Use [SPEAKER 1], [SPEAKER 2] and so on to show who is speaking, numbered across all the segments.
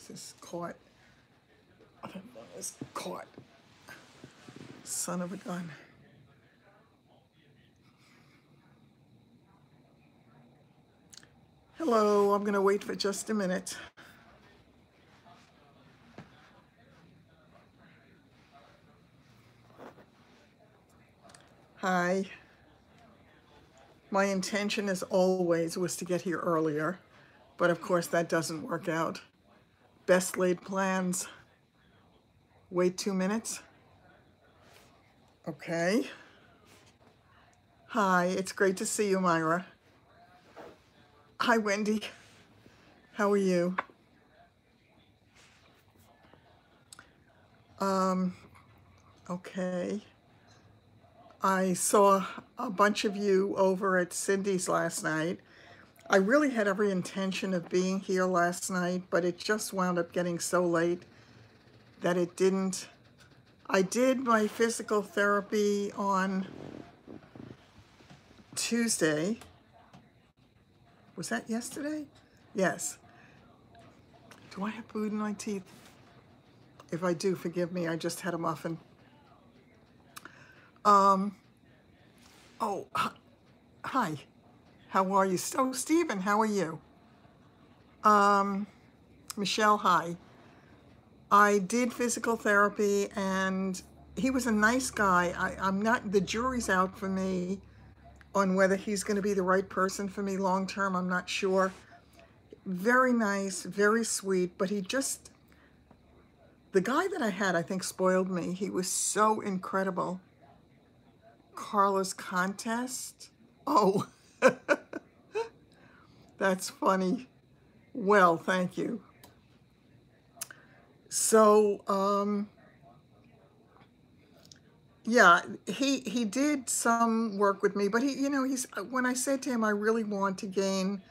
[SPEAKER 1] is caught. Other thing is caught. Son of a gun. Hello, I'm gonna wait for just a minute. Hi. My intention, as always, was to get here earlier, but of course that doesn't work out. Best laid plans. Wait 2 minutes. Okay. Hi, it's great to see you, Myra. Hi, Wendy. How are you? Okay. I saw a bunch of you over at Cindy's last night. I really had every intention of being here last night, but it just wound up getting so late that it didn't. I did my physical therapy on Tuesday. Was that yesterday? Yes. Do I have food in my teeth? If I do, forgive me, I just had a muffin. Oh, hi. How are you? Oh, Stephen, how are you? Michelle, hi. I did physical therapy and he was a nice guy. I'm not, the jury's out for me on whether he's going to be the right person for me long term. I'm not sure. Very nice, very sweet, but he just, the guy that I had, I think, spoiled me. He was so incredible. Carla's contest? Oh, that's funny. Well, thank you. So, yeah, he did some work with me, but he, you know, when I said to him, I really want to gain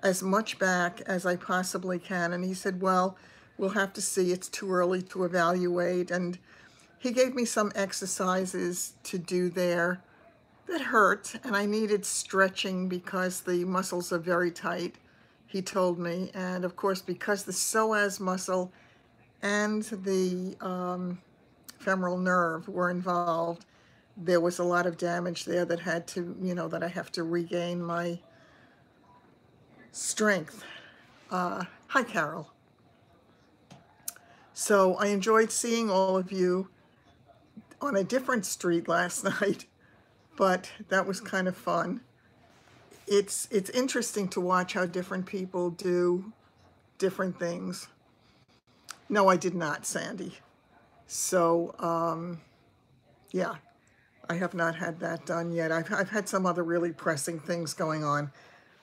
[SPEAKER 1] as much back as I possibly can, and he said, well, we'll have to see. It's too early to evaluate. And he gave me some exercises to do there that hurt, and I needed stretching because the muscles are very tight, he told me. And of course, because the psoas muscle and the femoral nerve were involved, there was a lot of damage there that had to, you know, that I have to regain my strength. Hi, Carol. So I enjoyed seeing all of you on a different street last night, but that was kind of fun. It's interesting to watch how different people do different things. No, I did not, Sandy. So, yeah, I have not had that done yet. I've had some other really pressing things going on.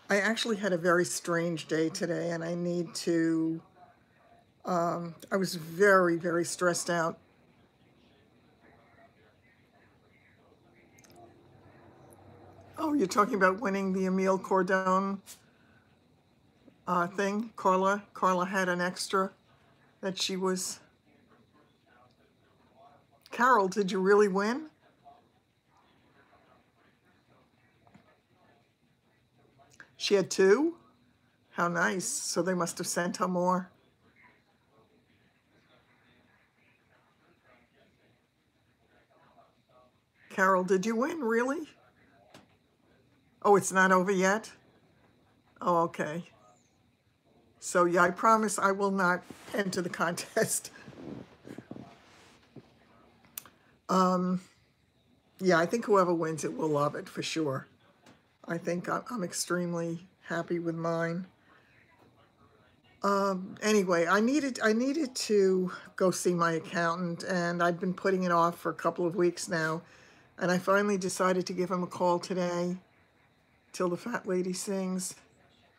[SPEAKER 1] I actually had a very strange day today, and I need to, I was very, very stressed out. Oh, you're talking about winning the Emile Cordon thing? Carla had an extra that she was... Carol, did you really win? She had 2? How nice. So they must have sent her more. Carol, did you win, really? Oh, it's not over yet? Oh, okay. So yeah, I promise I will not enter the contest. Yeah, I think whoever wins it will love it for sure. I think I'm extremely happy with mine. Anyway, I needed to go see my accountant, and I've been putting it off for a couple of weeks now, and I finally decided to give him a call today. Till the Fat Lady Sings.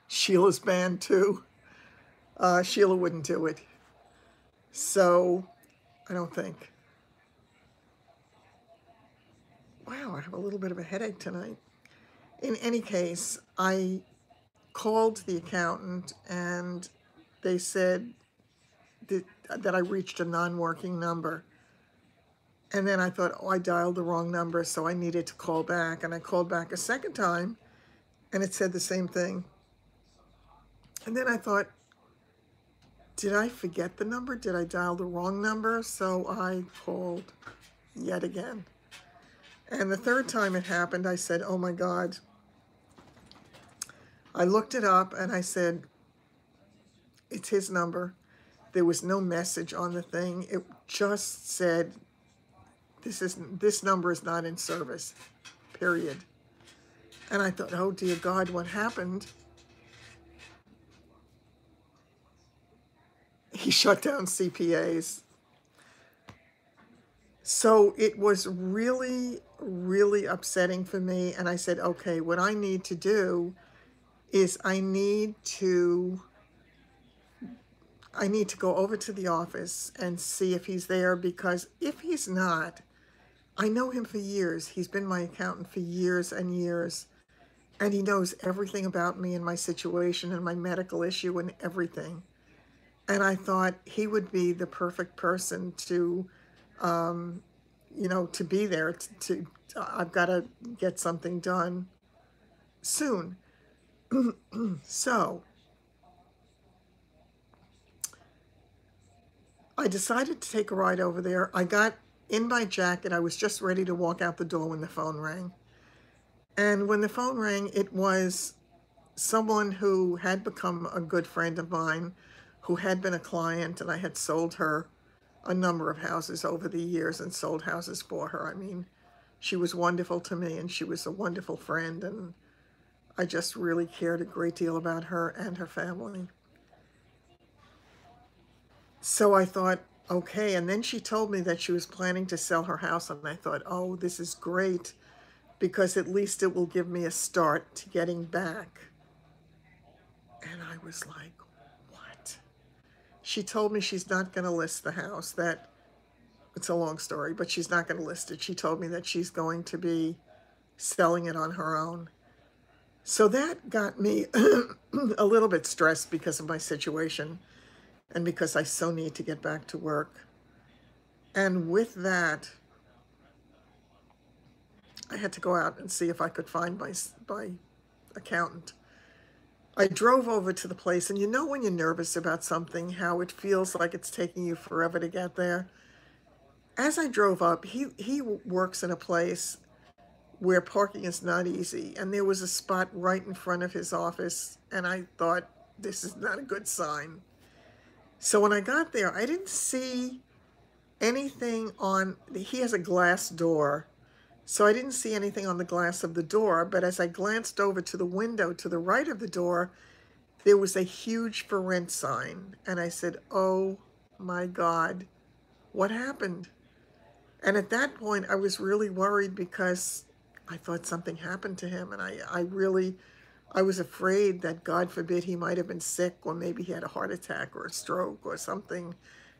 [SPEAKER 1] Sheila's band too. Sheila wouldn't do it. So, I don't think. Wow, I have a little bit of a headache tonight. In any case, I called the accountant and they said that I reached a non-working number. And then I thought, oh, I dialed the wrong number, so I needed to call back. And I called back a second time, and it said the same thing. And then I thought, did I forget the number? Did I dial the wrong number? So I called yet again. And the third time it happened, I said, oh my God. I looked it up and I said, it's his number. There was no message on the thing. It just said, this number is not in service, period. And I thought, oh dear God, what happened? He shut down CPAs. So it was really, really upsetting for me. And I said, okay, what I need to do is I need to go over to the office and see if he's there, because if he's not, I know him for years. He's been my accountant for years and years, and he knows everything about me and my situation and my medical issue and everything. And I thought he would be the perfect person to, to be there. I've got to get something done soon. So I decided to take a ride over there. I got in my jacket. I was just ready to walk out the door when the phone rang. And when the phone rang, it was someone who had become a good friend of mine, who had been a client, and I had sold her a number of houses over the years and sold houses for her. I mean, she was wonderful to me, and she was a wonderful friend, and I just really cared a great deal about her and her family. So I thought, okay, and then she told me that she was planning to sell her house, and I thought, oh, this is great, because at least it will give me a start to getting back. And I was like, what? She told me she's not going to list the house. That it's a long story, but she's not going to list it. She told me that she's going to be selling it on her own. So that got me a little bit stressed because of my situation and because I so need to get back to work. And with that, I had to go out and see if I could find my accountant. I drove over to the place, and you know when you're nervous about something, how it feels like it's taking you forever to get there? As I drove up, he works in a place where parking is not easy, and there was a spot right in front of his office, and I thought, this is not a good sign. So when I got there, I didn't see anything on, he has a glass door, so I didn't see anything on the glass of the door, but as I glanced over to the window to the right of the door, there was a huge for rent sign, and I said, oh my God, what happened? And at that point, I was really worried because I thought something happened to him, and I was afraid that, God forbid, he might have been sick, or maybe he had a heart attack or a stroke or something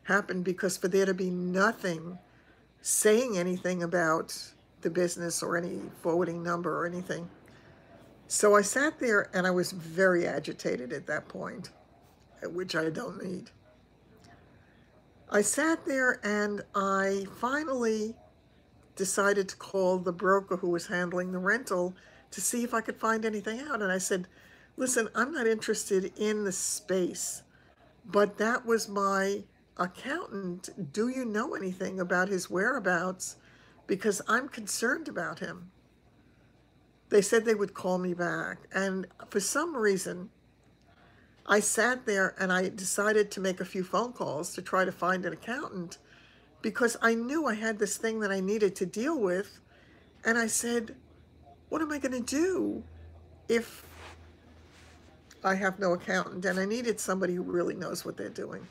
[SPEAKER 1] happened, because for there to be nothing saying anything about the business or any forwarding number or anything. So I sat there and I was very agitated at that point, which I don't need. I sat there and I finally decided to call the broker who was handling the rental to see if I could find anything out. And I said, listen, I'm not interested in the space, but that was my accountant. Do you know anything about his whereabouts? Because I'm concerned about him. They said they would call me back. And for some reason, I sat there and I decided to make a few phone calls to try to find an accountant, because I knew I had this thing that I needed to deal with. And I said, what am I going to do if I have no accountant? And I needed somebody who really knows what they're doing.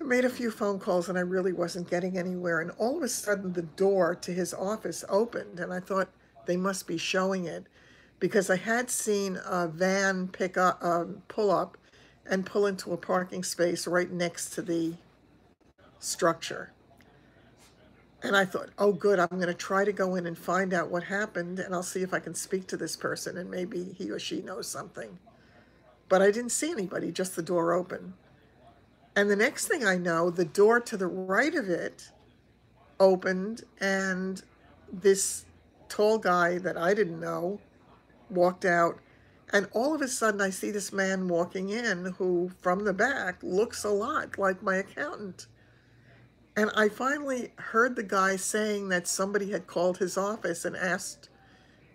[SPEAKER 1] I made a few phone calls and I really wasn't getting anywhere. And all of a sudden the door to his office opened, and I thought they must be showing it, because I had seen a van pull up and pull into a parking space right next to the structure. And I thought, oh good, I'm going to try to go in and find out what happened, and I'll see if I can speak to this person and maybe he or she knows something. But I didn't see anybody, just the door open. And the next thing I know, the door to the right of it opened, and this tall guy that I didn't know walked out, And all of a sudden, I see this man walking in who, from the back, looks a lot like my accountant. And I finally heard the guy saying that somebody had called his office and asked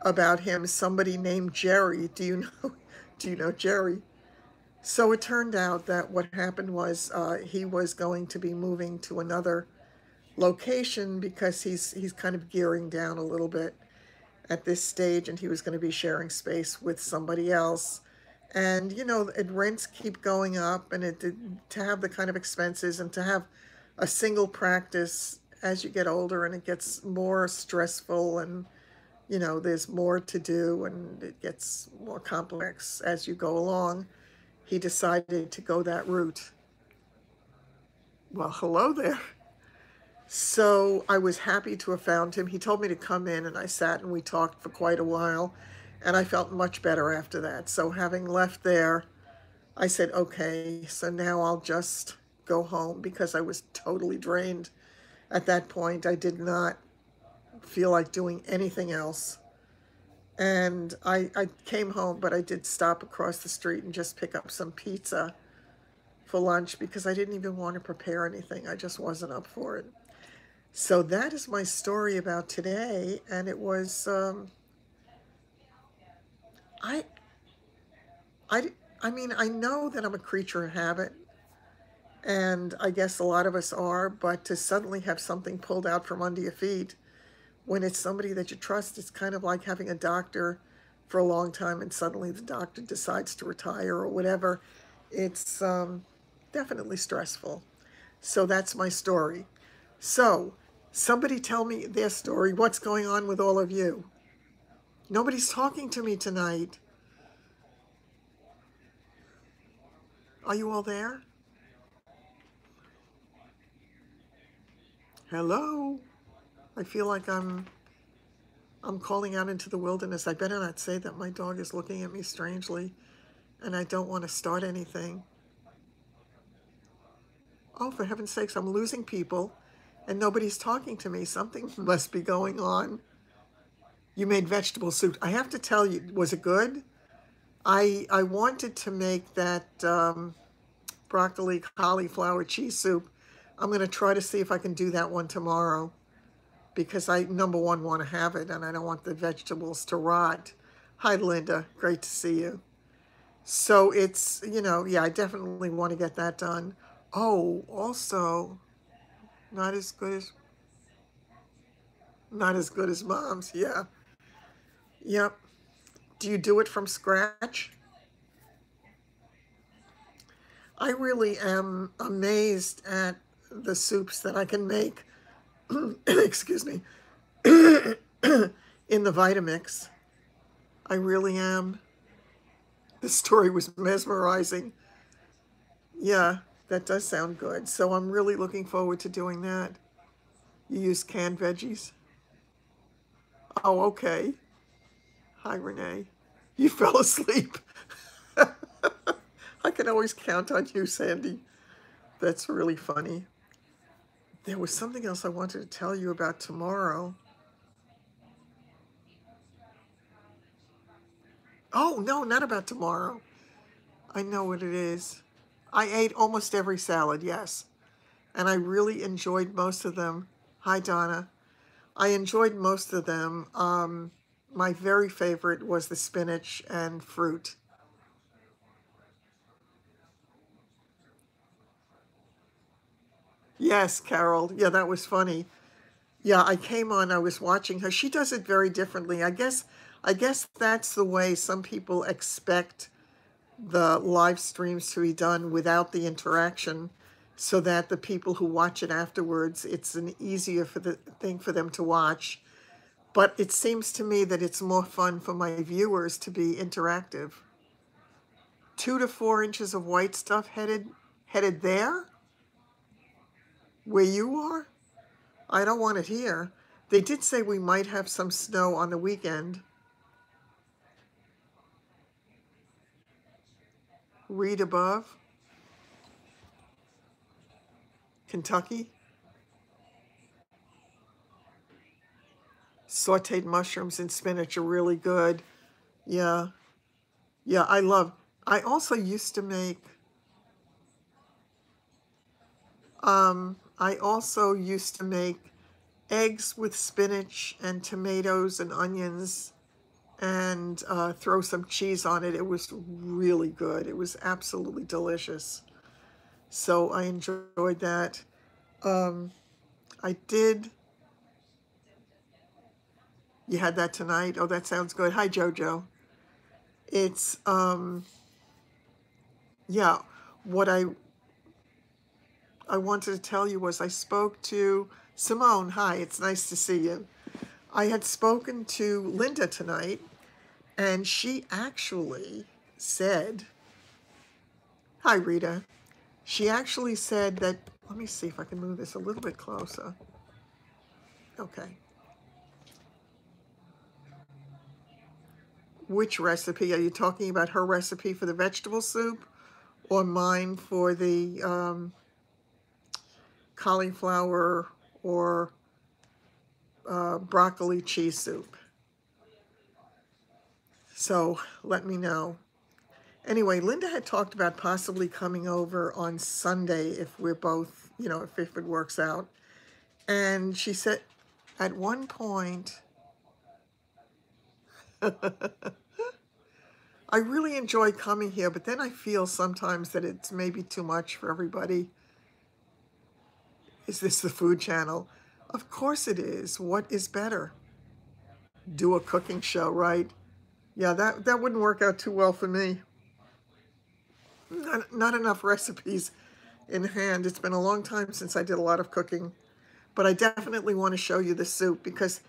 [SPEAKER 1] about him, somebody named Jerry. Do you know, do you know Jerry? So it turned out that what happened was he was going to be moving to another location because he's kind of gearing down a little bit at this stage, and he was going to be sharing space with somebody else. And rents keep going up, and to have the kind of expenses and to have a single practice as you get older, and it gets more stressful, and there's more to do, and it gets more complex as you go along. He decided to go that route. Well, hello there. So I was happy to have found him. He told me to come in, and I sat and we talked for quite a while, and I felt much better after that. So having left there, I said, okay, so now I'll just go home, because I was totally drained at that point. I did not feel like doing anything else. And I came home, but I did stop across the street and just pick up some pizza for lunch, because I didn't even want to prepare anything. I just wasn't up for it. So that is my story about today, and it was I I I mean, I know that I'm a creature of habit, and I guess a lot of us are, but to suddenly have something pulled out from under your feet when it's somebody that you trust, it's kind of like having a doctor for a long time and suddenly the doctor decides to retire or whatever. It's definitely stressful. So that's my story. So, somebody tell me their story. What's going on with all of you? Nobody's talking to me tonight. Are you all there? Hello? I feel like I'm calling out into the wilderness. I better not say that. My dog is looking at me strangely, and I don't want to start anything. Oh, for heaven's sakes, I'm losing people, and nobody's talking to me. Something must be going on. You made vegetable soup. I have to tell you, was it good? I wanted to make that broccoli cauliflower cheese soup. I'm going to try to see if I can do that one tomorrow, because I, number one, want to have it, and I don't want the vegetables to rot. Hi, Linda. Great to see you. So it's, yeah, I definitely want to get that done. Oh, also, not as good as mom's. Yeah. Yep. Do you do it from scratch? I really am amazed at the soups that I can make, excuse me, in the Vitamix. I really am. The story was mesmerizing. Yeah, that does sound good. So I'm really looking forward to doing that. You use canned veggies? Oh, okay. Hi, Renee. You fell asleep. I can always count on you, Sandy. That's really funny. There was something else I wanted to tell you about tomorrow. Oh, no, not about tomorrow. I know what it is. I ate almost every salad, yes. And I really enjoyed most of them. Hi, Donna. I enjoyed most of them. My very favorite was the spinach and fruit. Yes, Carol. Yeah, that was funny. Yeah, I came on, I was watching her. She does it very differently. I guess that's the way some people expect the live streams to be done, without the interaction, so that the people who watch it afterwards, it's an easier for the thing for them to watch. But it seems to me that it's more fun for my viewers to be interactive. 2 to 4 inches of white stuff headed there, where you are? I don't want it here. They did say we might have some snow on the weekend. Read above. Kentucky. Sauteed mushrooms and spinach are really good. Yeah. Yeah, I also used to make, I also used to make eggs with spinach and tomatoes and onions and throw some cheese on it. It was really good. It was absolutely delicious. So I enjoyed that. Um, I did. You had that tonight? Oh, that sounds good. Hi, Jojo. It's, yeah, what I wanted to tell you was I spoke to Simone. Hi, it's nice to see you. I had spoken to Linda tonight, and she actually said, hi, Rita. She actually said that, let me see if I can move this a little bit closer. Okay. Which recipe? Are you talking about her recipe for the vegetable soup or mine for the cauliflower or broccoli cheese soup? So let me know. Anyway, Linda had talked about possibly coming over on Sunday if we're both, if it works out. And she said at one point, I really enjoy coming here, but then I feel sometimes that it's maybe too much for everybody. Is this the food channel? Of course it is. What is better? Do a cooking show, right? Yeah, that wouldn't work out too well for me. Not enough recipes in hand. It's been a long time since I did a lot of cooking, but I definitely want to show you the soup because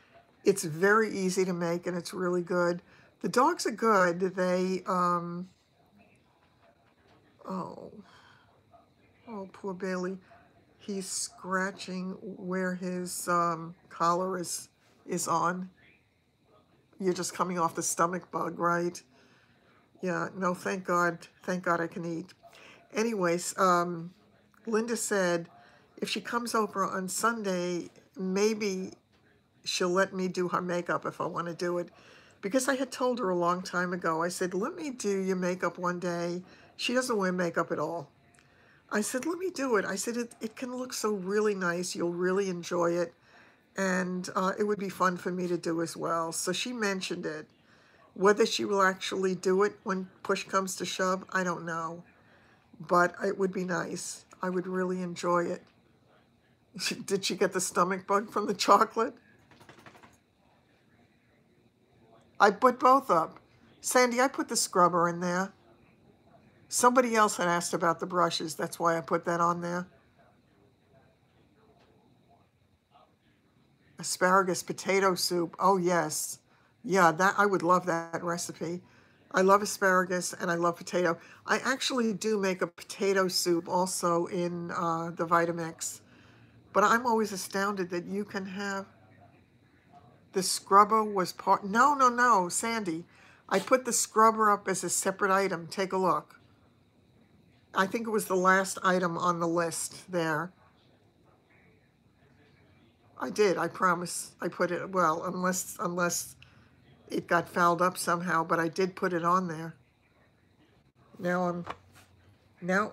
[SPEAKER 1] it's very easy to make and it's really good. The dogs are good. They, oh, poor Bailey. He's scratching where his collar is on. You're just coming off the stomach bug, right? Yeah, no, thank God. Thank God I can eat. Anyways, Linda said if she comes over on Sunday, maybe she'll let me do her makeup if I want to do it. Because I had told her a long time ago, I said, let me do your makeup one day. She doesn't wear makeup at all. I said, let me do it. I said, it can look so really nice. You'll really enjoy it. And it would be fun for me to do as well. So she mentioned it. Whether she will actually do it when push comes to shove, I don't know. But it would be nice. I would really enjoy it. Did she get the stomach bug from the chocolate? I put both up. Sandy, I put the scrubber in there. Somebody else had asked about the brushes. That's why I put that on there. Asparagus potato soup. Oh, yes. Yeah, that I would love that recipe. I love asparagus and I love potato. I actually do make a potato soup also in the Vitamix. But I'm always astounded that you can have the scrubber was part. No, no, no, Sandy. I put the scrubber up as a separate item. Take a look. I think it was the last item on the list there. I did, I promise. I put it, well, unless it got fouled up somehow, but I did put it on there. Now,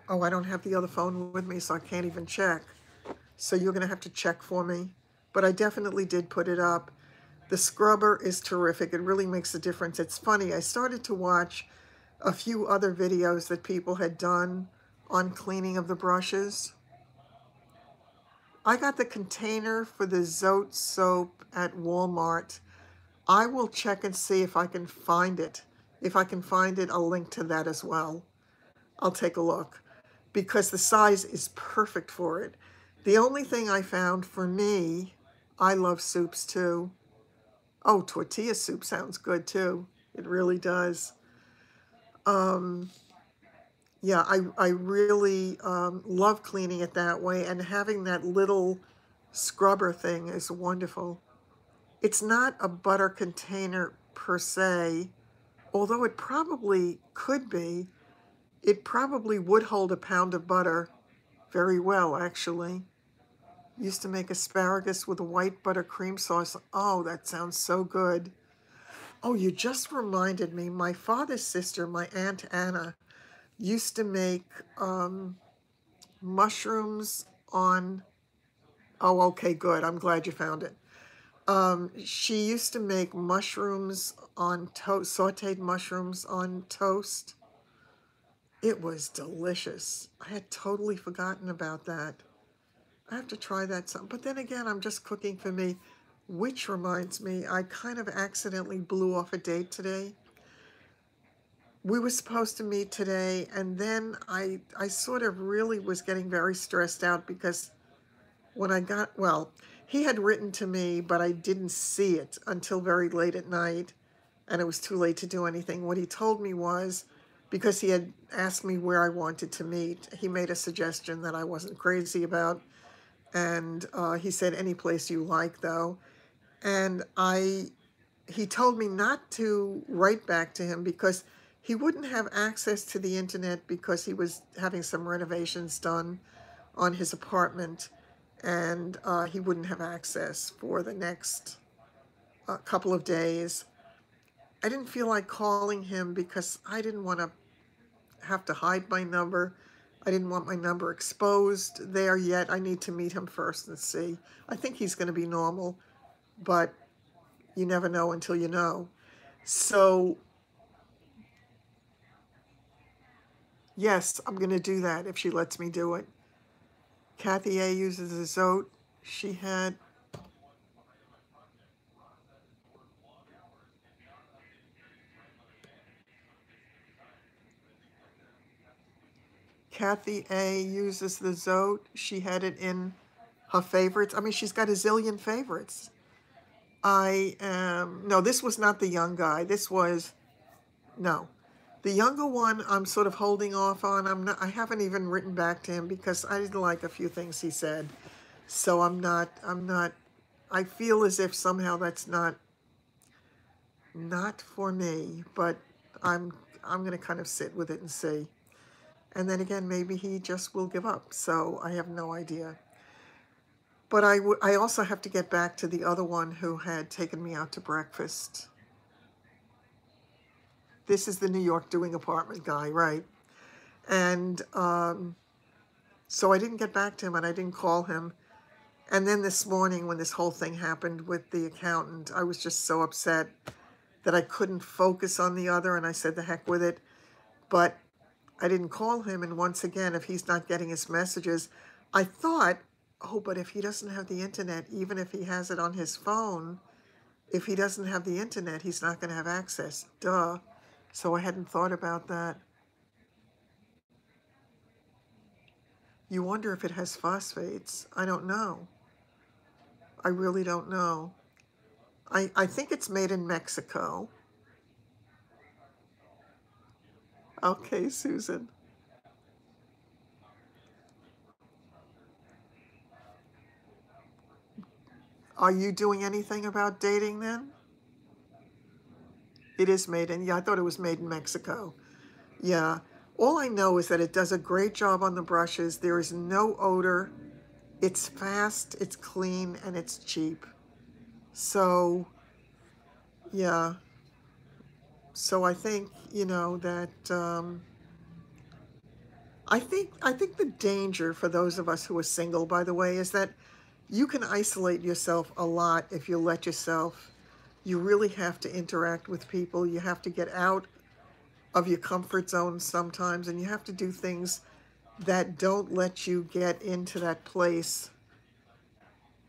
[SPEAKER 1] oh, I don't have the other phone with me, so I can't even check. So you're gonna have to check for me. But I definitely did put it up. The scrubber is terrific. It really makes a difference. It's funny, I started to watch a few other videos that people had done on cleaning of the brushes. I got the container for the Zote soap at Walmart. I will check and see if I can find it. If I can find it, I'll link to that as well. I'll take a look because the size is perfect for it. The only thing I found for me, I love soups too. Oh, tortilla soup sounds good too. It really does. Yeah, I really love cleaning it that way, and having that little scrubber thing is wonderful. It's not a butter container per se, although it probably could be. It probably would hold a pound of butter very well, actually. Used to make asparagus with a white butter cream sauce. Oh, that sounds so good. Oh, you just reminded me. My father's sister, my Aunt Anna, used to make mushrooms on. Oh, okay, good. I'm glad you found it. She used to make mushrooms on toast, sauteed mushrooms on toast. It was delicious. I had totally forgotten about that. I have to try that some. But then again, I'm just cooking for me, which reminds me, I kind of accidentally blew off a date today. We were supposed to meet today, and then I sort of really was getting very stressed out because when I got, well, he had written to me, but I didn't see it until very late at night, and it was too late to do anything. What he told me was, because he had asked me where I wanted to meet, he made a suggestion that I wasn't crazy about, and he said, any place you like, though. And he told me not to write back to him because he wouldn't have access to the internet because he was having some renovations done on his apartment, and he wouldn't have access for the next couple of days. I didn't feel like calling him because I didn't want to have to hide my number. I didn't want my number exposed there yet. I need to meet him first and see. I think he's going to be normal, but you never know until you know. So, yes, I'm going to do that if she lets me do it. Kathy A. uses a Zote. She had Kathy A. uses the Zote. She had it in her favorites. I mean, she's got a zillion favorites. No, this was not the young guy. This was, no. The younger one, I'm sort of holding off on. I haven't even written back to him because I didn't like a few things he said. So I feel as if somehow that's not for me, but I'm going to kind of sit with it and see. And then again, maybe he just will give up. So I have no idea. But I also have to get back to the other one who had taken me out to breakfast. This is the New York doing apartment guy, right? And so I didn't get back to him and I didn't call him. And then this morning when this whole thing happened with the accountant, I was just so upset that I couldn't focus on the other, and I said the heck with it. But I didn't call him, and once again, if he's not getting his messages, I thought, oh, but if he doesn't have the internet, even if he has it on his phone, if he doesn't have the internet, he's not going to have access. Duh. So I hadn't thought about that. You wonder if it has phosphates. I don't know. I really don't know. I think it's made in Mexico. Okay, Susan. Are you doing anything about dating then? It is made in, yeah, I thought it was made in Mexico. Yeah. All I know is that it does a great job on the brushes. There is no odor. It's fast, it's clean, and it's cheap. So, yeah. So I think, that I think the danger for those of us who are single, by the way, is that you can isolate yourself a lot if you let yourself. You really have to interact with people. You have to get out of your comfort zone sometimes, and you have to do things that don't let you get into that place,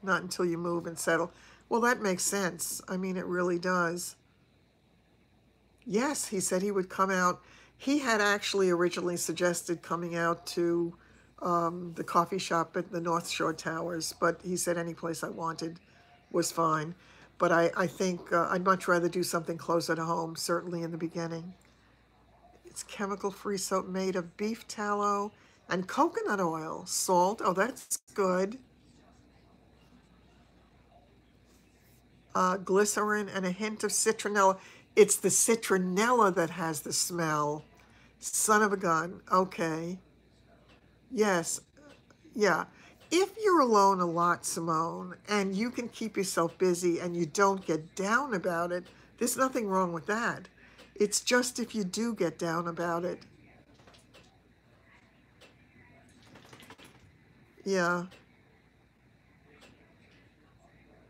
[SPEAKER 1] not until you move and settle. Well, that makes sense. I mean, it really does. Yes, he said he would come out. He had actually originally suggested coming out to the coffee shop at the North Shore Towers, but he said any place I wanted was fine. But I think I'd much rather do something closer to home, certainly in the beginning. It's chemical-free soap made of beef tallow and coconut oil, salt. Oh, that's good. Glycerin and a hint of citronella. It's the citronella that has the smell. Son of a gun. Okay. Yes. Yeah. If you're alone a lot, Simone, and you can keep yourself busy and you don't get down about it, There's nothing wrong with that. It's just if you do get down about it. Yeah,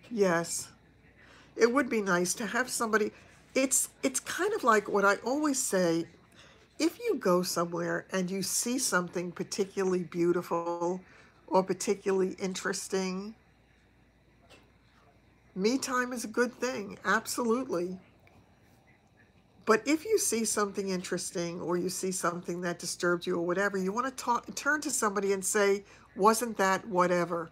[SPEAKER 1] yes. It would be nice to have somebody. It's kind of like what I always say, if you go somewhere and you see something particularly beautiful or particularly interesting, me time is a good thing, absolutely. But if you see something interesting or you see something that disturbs you or whatever, you want to turn to somebody and say, wasn't that whatever?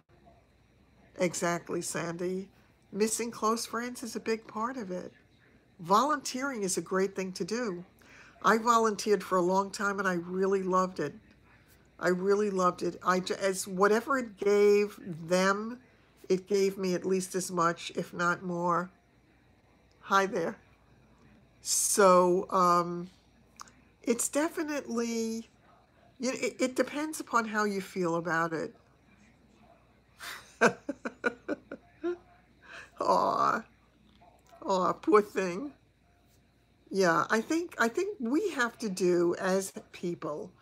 [SPEAKER 1] Exactly, Sandy. Missing close friends is a big part of it. Volunteering is a great thing to do. I volunteered for a long time and I really loved it. I really loved it. As whatever it gave them, it gave me at least as much, if not more. Hi there. So it's definitely, it depends upon how you feel about it. Aw, aw, poor thing. Yeah, I think we have to do as people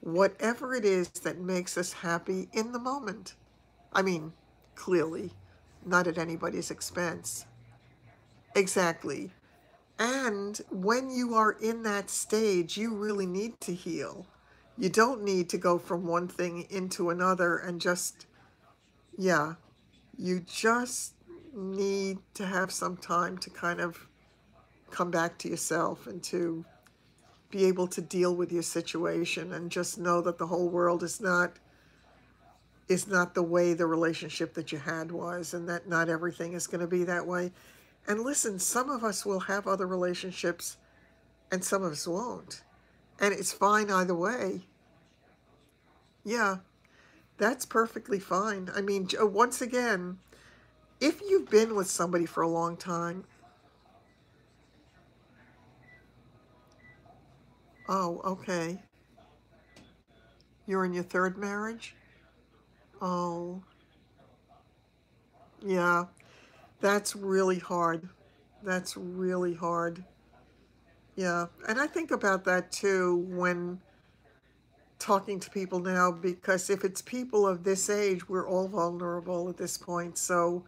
[SPEAKER 1] whatever it is that makes us happy in the moment. I mean, clearly, not at anybody's expense. Exactly. And when you are in that stage, you really need to heal. You don't need to go from one thing into another and just, yeah, you just need to have some time to kind of come back to yourself and to be able to deal with your situation and just know that the whole world is not the way the relationship that you had was, and that not everything is going to be that way. And listen, some of us will have other relationships and some of us won't. And it's fine either way. Yeah, that's perfectly fine. I mean, once again, if you've been with somebody for a long time, oh, okay. You're in your third marriage? Oh, yeah. That's really hard. That's really hard. Yeah. And I think about that too when talking to people now, because if it's people of this age, we're all vulnerable at this point. So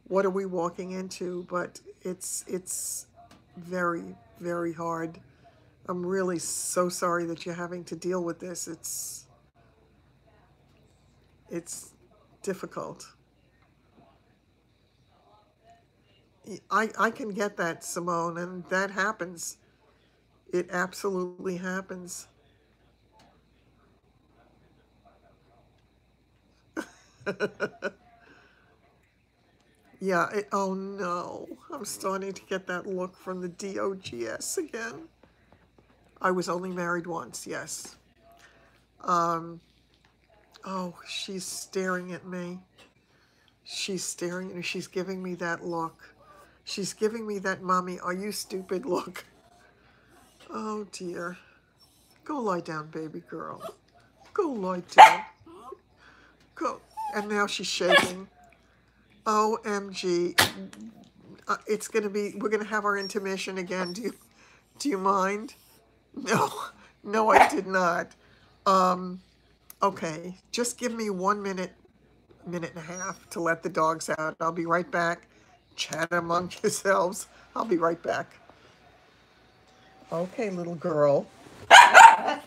[SPEAKER 1] what are we walking into? But it's very, very hard. I'm really so sorry that you're having to deal with this. It's difficult. I can get that, Simone, and that happens. It absolutely happens. Yeah, oh no. I'm starting to get that look from the DOGS again. I was only married once, yes. Um, oh, she's staring at me. She's staring at me. She's giving me that look. She's giving me that mommy, are you stupid look. Oh dear. Go lie down, baby girl. Go lie down. Go. And now she's shaking. OMG. It's gonna be, we're gonna have our intermission again. Do you mind? No, no, I did not. Okay, just give me 1 minute, minute and a half to let the dogs out. I'll be right back. Chat among yourselves. I'll be right back. Okay, little girl.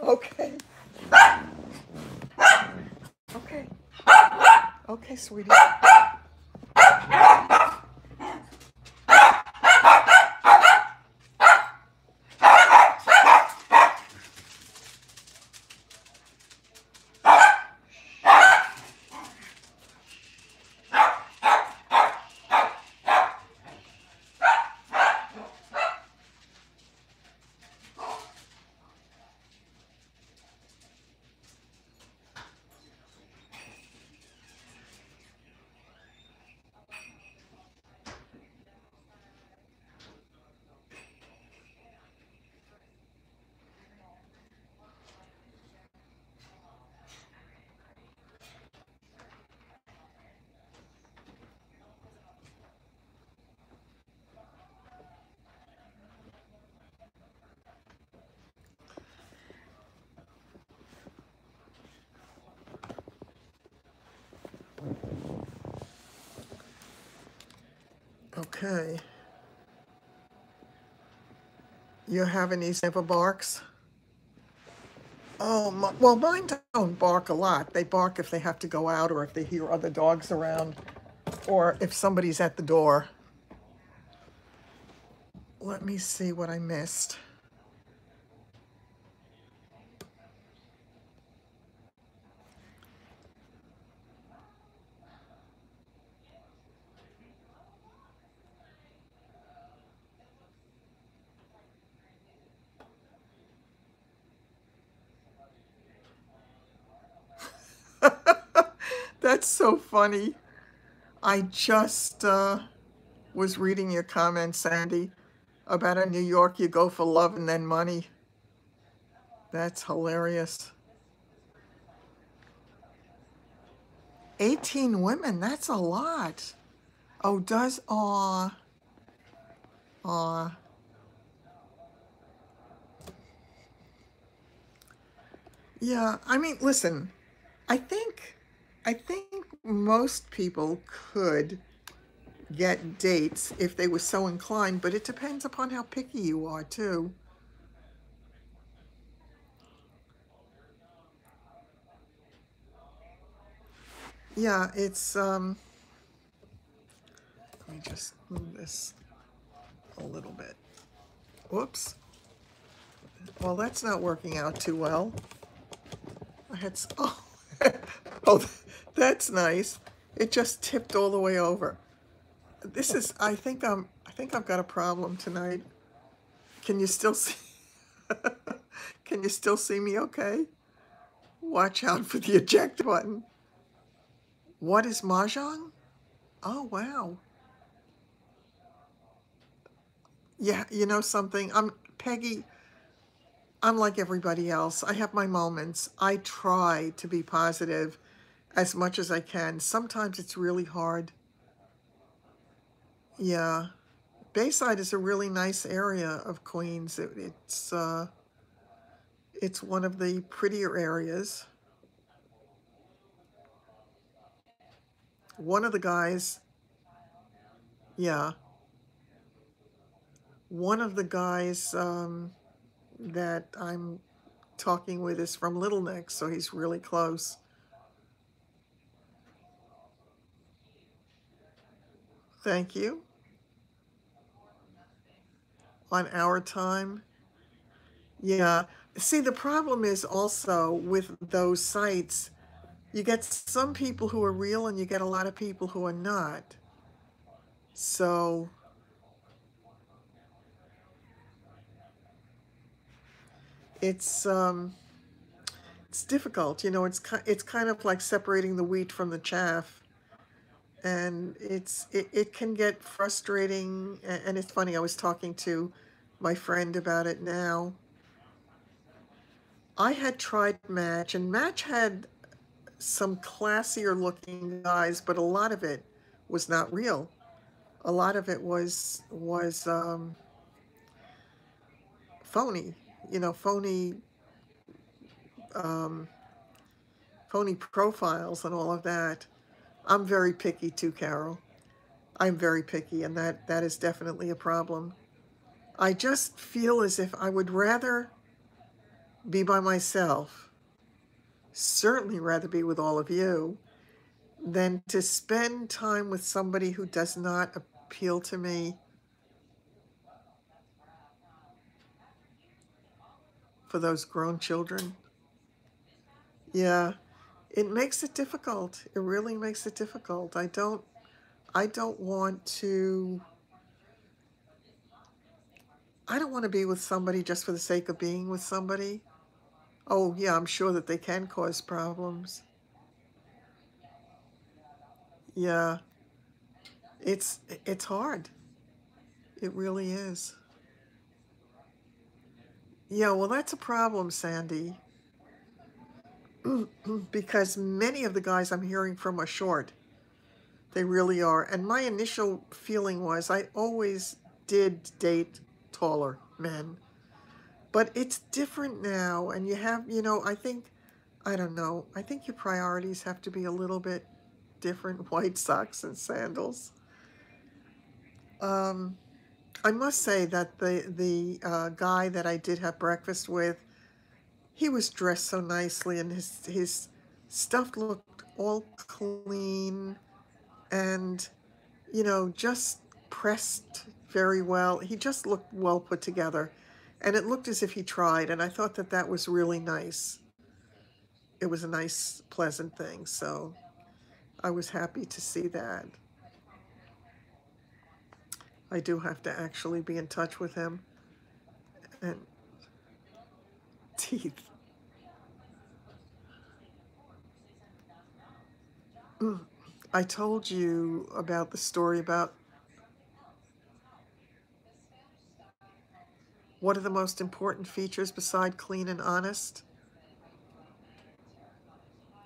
[SPEAKER 1] Okay, okay, okay, sweetie. Okay. You have any never barks? Oh, well, mine don't bark a lot. They bark if they have to go out or if they hear other dogs around or if somebody's at the door. Let me see what I missed. That's so funny. I just was reading your comment, Sandy, about in New York you go for love and then money. That's hilarious. 18 women, that's a lot. Oh, does, aw, aw. Yeah, I mean, listen, I think, I think most people could get dates if they were so inclined, but it depends upon how picky you are too. Yeah, it's, let me just move this a little bit. Whoops. Well, that's not working out too well. I had, oh, oh, that's nice. It just tipped all the way over. This is, I think I've got a problem tonight. Can you still see, can you still see me okay? Watch out for the eject button. What is Mahjong? Oh, wow. Yeah, you know something? Peggy, I'm like everybody else. I have my moments. I try to be positive as much as I can. Sometimes it's really hard. Yeah. Bayside is a really nice area of Queens. It's one of the prettier areas. One of the guys, yeah, one of the guys that I'm talking with is from Little Neck, so he's really close. Thank you. On our time. Yeah. See, the problem is also with those sites, you get some people who are real and you get a lot of people who are not. So it's um, it's difficult. You know, it's kind of like separating the wheat from the chaff, and it can get frustrating. And it's funny. I was talking to my friend about it now. I had tried Match, and Match had some classier looking guys, but a lot of it was not real. A lot of it was phony. You know, um, phony profiles and all of that. I'm very picky too, Carol. I'm very picky, and that is definitely a problem. I just feel as if I would rather be by myself, certainly rather be with all of you, than to spend time with somebody who does not appeal to me for those grown children. Yeah, it makes it difficult. It really makes it difficult. I don't want to I don't want to be with somebody just for the sake of being with somebody. Oh, yeah, I'm sure that they can cause problems. Yeah, it's hard. It really is. Yeah, well, that's a problem, Sandy, because many of the guys I'm hearing from are short. They really are. And my initial feeling was I always did date taller men. But it's different now, and I don't know, I think your priorities have to be a little bit different. White socks and sandals. Um, I must say that the guy that I did have breakfast with, he was dressed so nicely, and his stuff looked all clean and, you know, just pressed very well. He just looked well put together, and it looked as if he tried, and I thought that that was really nice. It was a nice, pleasant thing, so I was happy to see that. I do have to actually be in touch with him. And teeth. I told you about the story about what are the most important features beside clean and honest?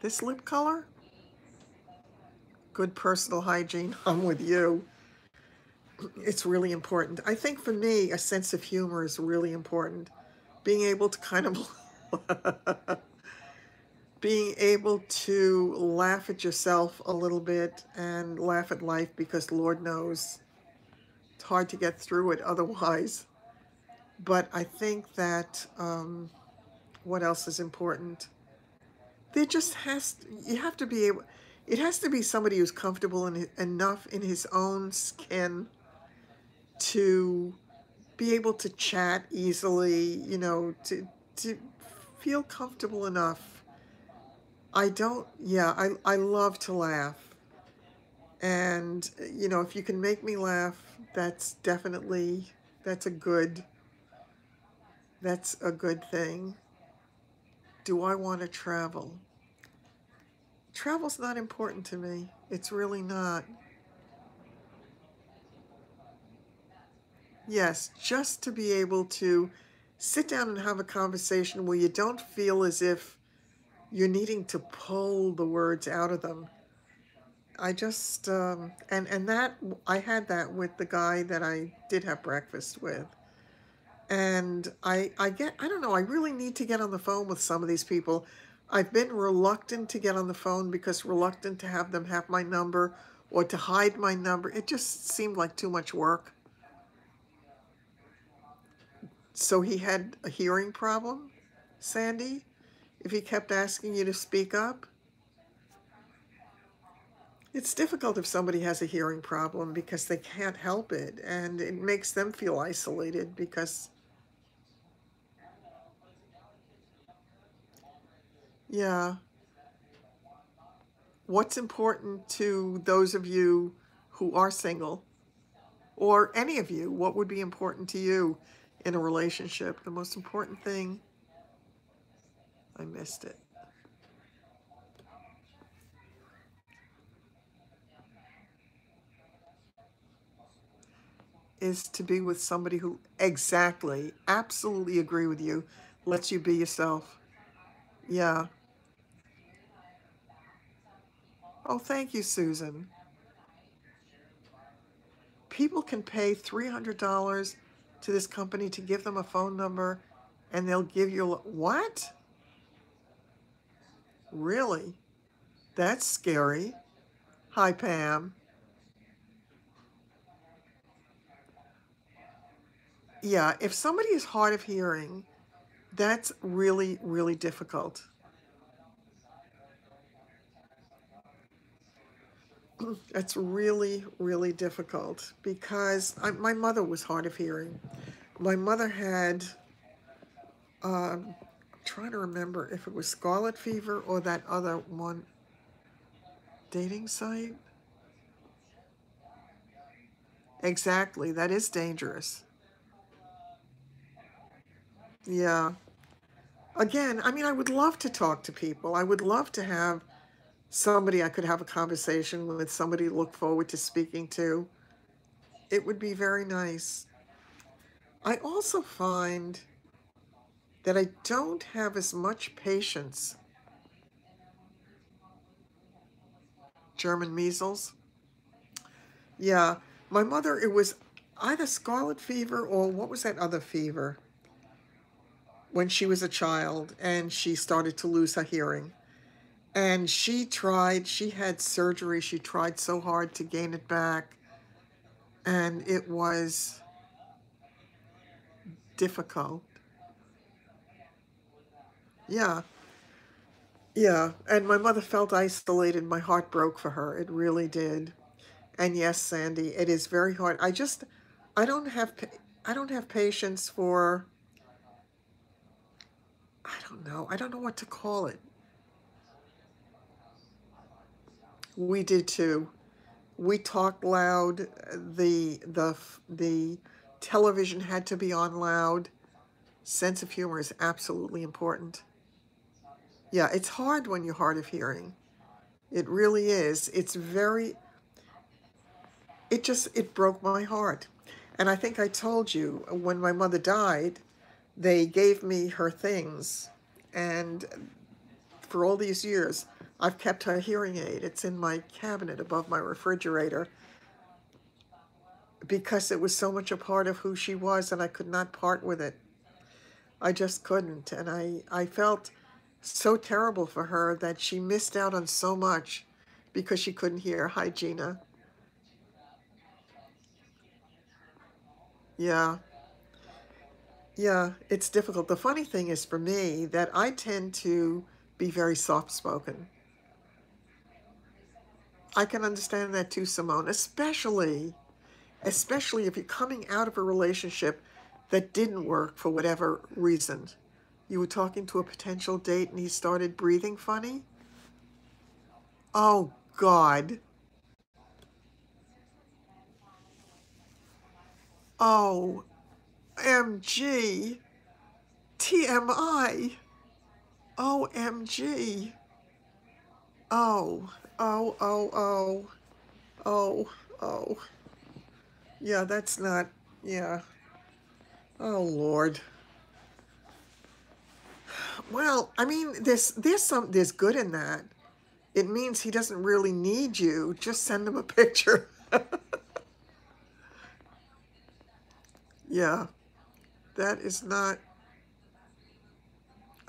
[SPEAKER 1] This lip color? Good personal hygiene. I'm with you. It's really important. I think for me, a sense of humor is really important. Being able to kind of being able to laugh at yourself a little bit and laugh at life, because Lord knows it's hard to get through it otherwise. But I think that what else is important? There just has, you have to be able, it has to be somebody who's comfortable enough in his own skin to be able to chat easily, you know, to feel comfortable enough. I don't, yeah, I love to laugh. And, you know, if you can make me laugh, that's definitely, that's a good, that's a good thing. Do I want to travel? Travel's not important to me. It's really not. Yes, just to be able to sit down and have a conversation where you don't feel as if you're needing to pull the words out of them. I just, and that, I had that with the guy that I did have breakfast with. And I don't know, I really need to get on the phone with some of these people. I've been reluctant to get on the phone because reluctant to have them have my number or to hide my number. It just seemed like too much work. So he had a hearing problem, Sandy? If he kept asking you to speak up? It's difficult if somebody has a hearing problem because they can't help it, and it makes them feel isolated because, yeah. What's important to those of you who are single, or any of you? What would be important to you in a relationship? The most important thing, I missed it, is to be with somebody who, exactly, absolutely agree with you, lets you be yourself. Yeah. Oh, thank you, Susan. People can pay $300 to this company to give them a phone number, and they'll give you, what? Really? That's scary. Hi, Pam. Yeah, if somebody is hard of hearing, that's really, really difficult. It's really, really difficult because my mother was hard of hearing. My mother had, I'm trying to remember if it was scarlet fever or that other one, dating site. Exactly, that is dangerous. Yeah. Again, I mean, I would love to talk to people. I would love to have somebody I could have a conversation with, somebody to look forward to speaking to. It would be very nice. I also find that I don't have as much patience. German measles. Yeah, my mother, it was either scarlet fever or what was that other fever when she was a child and she started to lose her hearing. And she had surgery, she tried so hard to gain it back. and it was difficult. Yeah, yeah. And my mother felt isolated. My heart broke for her. It really did. And yes, Sandy, it is very hard. I don't have, I don't have patience for, I don't know what to call it. We did too. We talked loud. The television had to be on loud. Sense of humor is absolutely important. Yeah, it's hard when you're hard of hearing. It really is. It broke my heart. And I think I told you when my mother died, they gave me her things. And for all these years, I've kept her hearing aid. It's in my cabinet above my refrigerator because it was so much a part of who she was and I could not part with it. I just couldn't. And I felt so terrible for her that she missed out on so much because she couldn't hear. Hi, Gina. Yeah. Yeah, it's difficult. The funny thing is for me that I tend to be very soft spoken. I can understand that too, Simone, especially if you're coming out of a relationship that didn't work for whatever reason. You were talking to a potential date and he started breathing funny. Oh, God. Oh, MG. TMI. OMG. Oh, oh, oh, oh, oh, oh. Yeah, that's not, yeah. Oh, Lord. Well, I mean, there's good in that. It means he doesn't really need you. Just send him a picture. Yeah, that is not,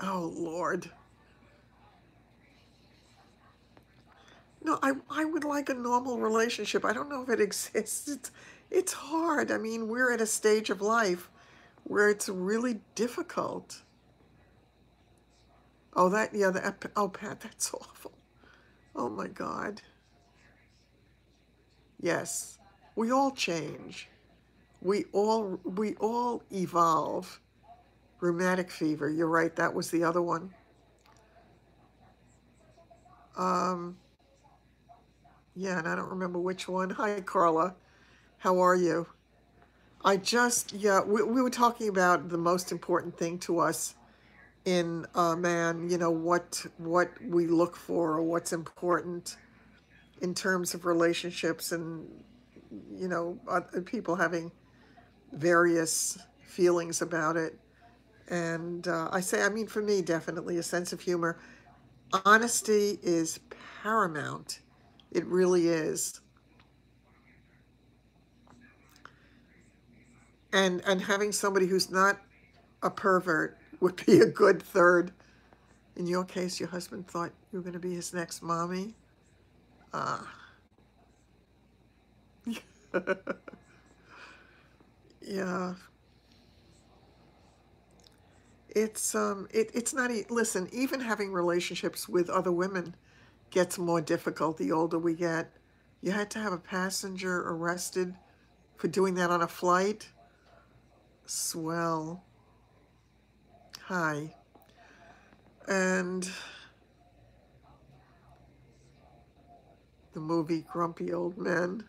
[SPEAKER 1] oh, Lord. No, I would like a normal relationship. I don't know if it exists. It's hard. I mean, we're at a stage of life where it's really difficult. Oh, that, yeah, oh, Pat, that's awful. Oh my God. Yes. We all change. We all evolve. Rheumatic fever. You're right. That was the other one. Um, yeah, and I don't remember which one. Hi, Carla. How are you? Yeah, we were talking about the most important thing to us in a man, what we look for or what's important in terms of relationships and, people having various feelings about it. And I mean, for me, definitely a sense of humor. Honesty is paramount. It really is. And having somebody who's not a pervert would be a good third. In your case, your husband thought you were going to be his next mommy. Uh, yeah, it's not. Listen, even having relationships with other women gets more difficult the older we get. You had to have a passenger arrested for doing that on a flight. Swell. Hi. And the movie Grumpy Old Men.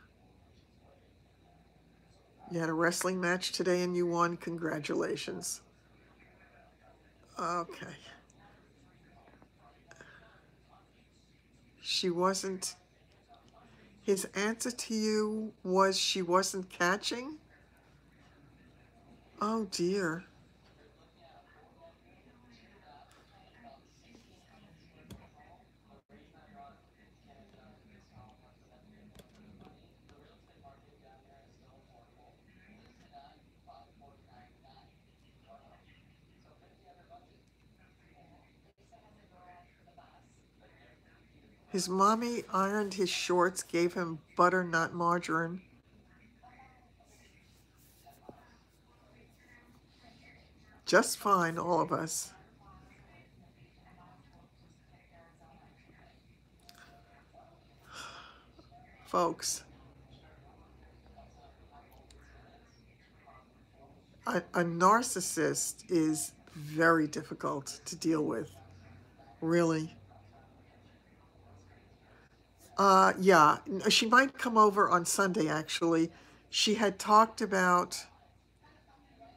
[SPEAKER 1] You had a wrestling match today and you won. Congratulations. Okay. She wasn't. His answer to you was she wasn't catching? Oh dear. His mommy ironed his shorts, gave him butter, not margarine. Just fine, all of us. Folks, a narcissist is very difficult to deal with, really. Yeah, she might come over on Sunday, actually. She had talked about,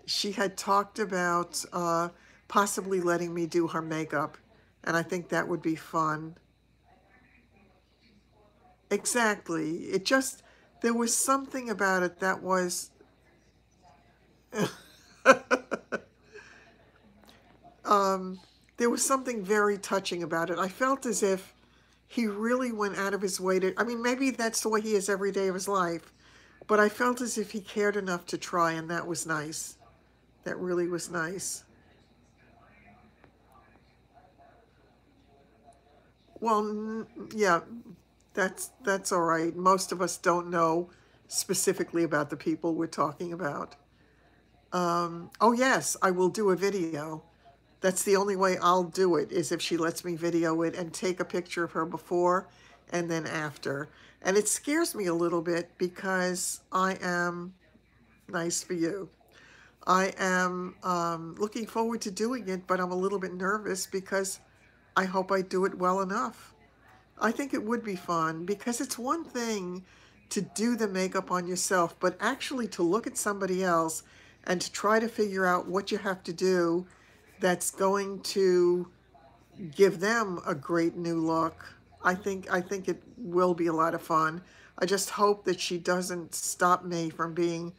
[SPEAKER 1] she had talked about possibly letting me do her makeup, and I think that would be fun. Exactly. It just, there was something about it that was, there was something very touching about it. I felt as if he really went out of his way to, I mean, maybe that's the way he is every day of his life, but I felt as if he cared enough to try, and that was nice. That really was nice. Well, yeah, that's all right. Most of us don't know specifically about the people we're talking about. Oh yes, I will do a video. That's the only way I'll do it, is if she lets me video it and take a picture of her before and then after. And it scares me a little bit because I am, nice for you, I am looking forward to doing it, but I'm a little bit nervous because I hope I do it well enough. I think it would be fun because it's one thing to do the makeup on yourself, but actually to look at somebody else and to try to figure out what you have to do that's going to give them a great new look. I think it will be a lot of fun. I just hope that she doesn't stop me from being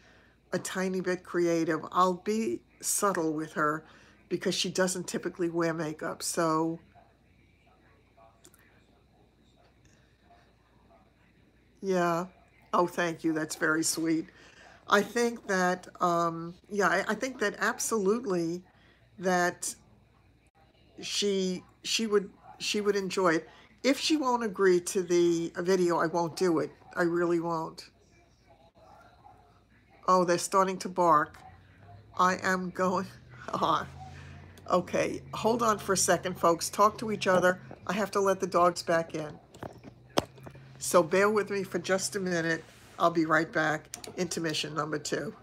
[SPEAKER 1] a tiny bit creative. I'll be subtle with her because she doesn't typically wear makeup. So, yeah. Oh, thank you. That's very sweet. I think that, yeah, I think that absolutely that she would enjoy it. If she won't agree to the video, I won't do it. I really won't. Oh, they're starting to bark. I am going. Ah, okay, hold on for a second, folks. Talk to each other. I have to let the dogs back in. So bear with me for just a minute. I'll be right back. Intermission number 2.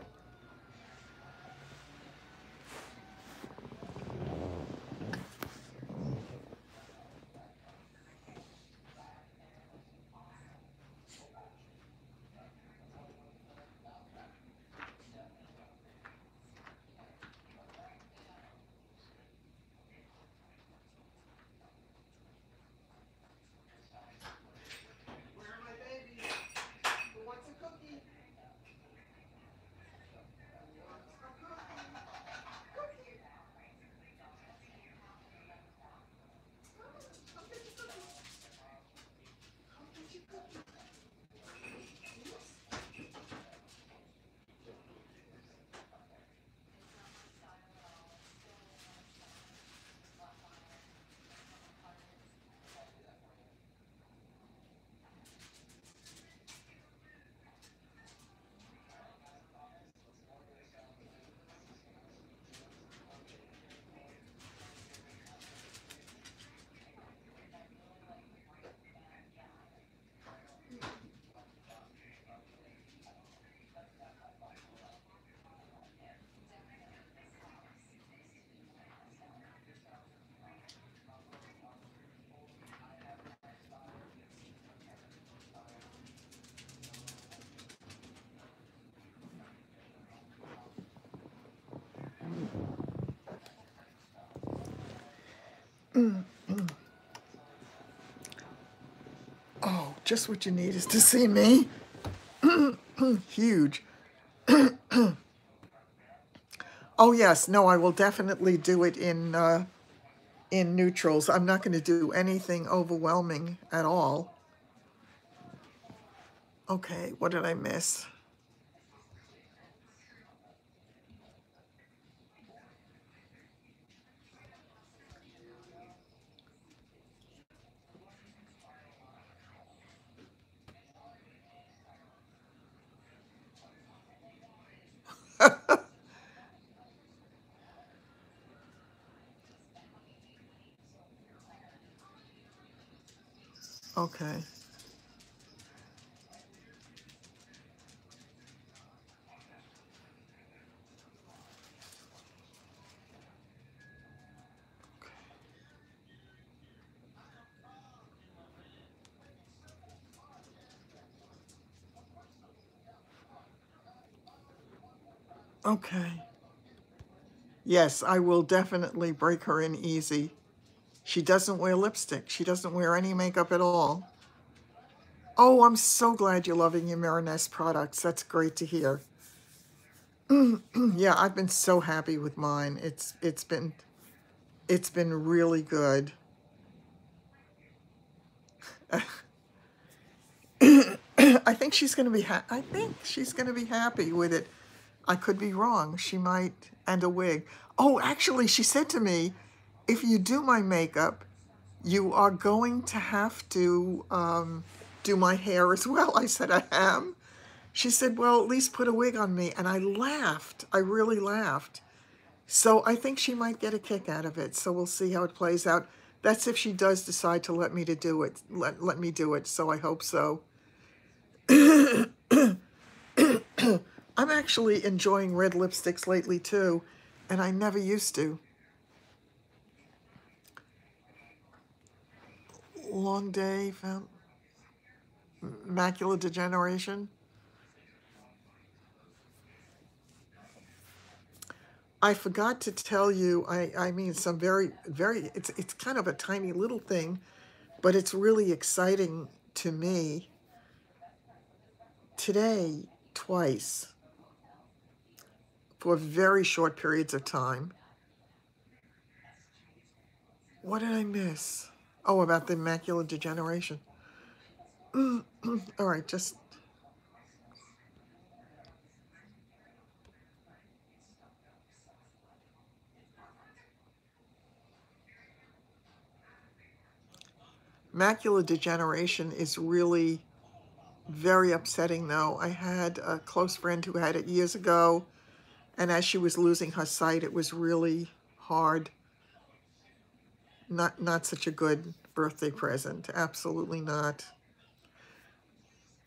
[SPEAKER 1] Where are my babies? Who wants a cookie? Oh, just what you need is to see me. Huge. Oh yes, no, I will definitely do it in neutrals. I'm not going to do anything overwhelming at all. Okay, what did I miss? Okay. Okay. Yes, I will definitely break her in easy. She doesn't wear lipstick. She doesn't wear any makeup at all. Oh, I'm so glad you're loving your Marinesse products. That's great to hear. Yeah, I've been so happy with mine. It's been really good. I think she's going to be I think she's going to be happy with it. I could be wrong. She might, and a wig. Oh, actually, she said to me, if you do my makeup, you are going to have to do my hair as well. I said, I am. She said, well, at least put a wig on me. And I laughed. I really laughed. So I think she might get a kick out of it. So we'll see how it plays out. That's if she does decide to let me to do it. Let me do it. So I hope so. I'm actually enjoying red lipsticks lately too, and I never used to. Long day, macular degeneration. I forgot to tell you, I mean, some very, it's kind of a tiny little thing, but it's really exciting to me. Today, twice, for very short periods of time. What did I miss? Oh, about the macular degeneration. All right, just macular degeneration is really very upsetting, though. I had a close friend who had it years ago, and as she was losing her sight, it was really hard. Not such a good birthday present. Absolutely not.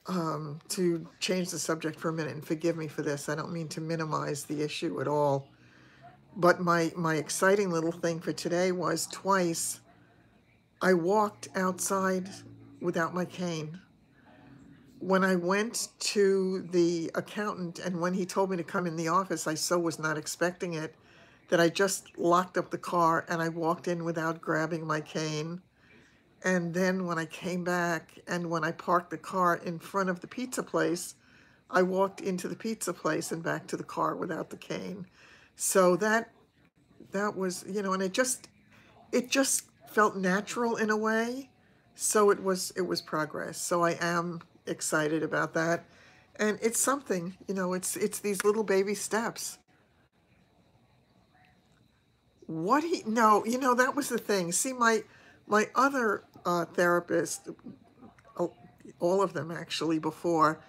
[SPEAKER 1] To change the subject for a minute, and forgive me for this, I don't mean to minimize the issue at all. But my exciting little thing for today was twice I walked outside without my cane. When I went to the accountant and when he told me to come in the office, I so was not expecting it that I just locked up the car and I walked in without grabbing my cane. And then when I came back and when I parked the car in front of the pizza place, I walked into the pizza place and back to the car without the cane. So that was, and it just felt natural in a way. So it was progress. So I am excited about that. And it's something, it's these little baby steps. What he no, that was the thing. See, my other therapist, oh, all of them actually before,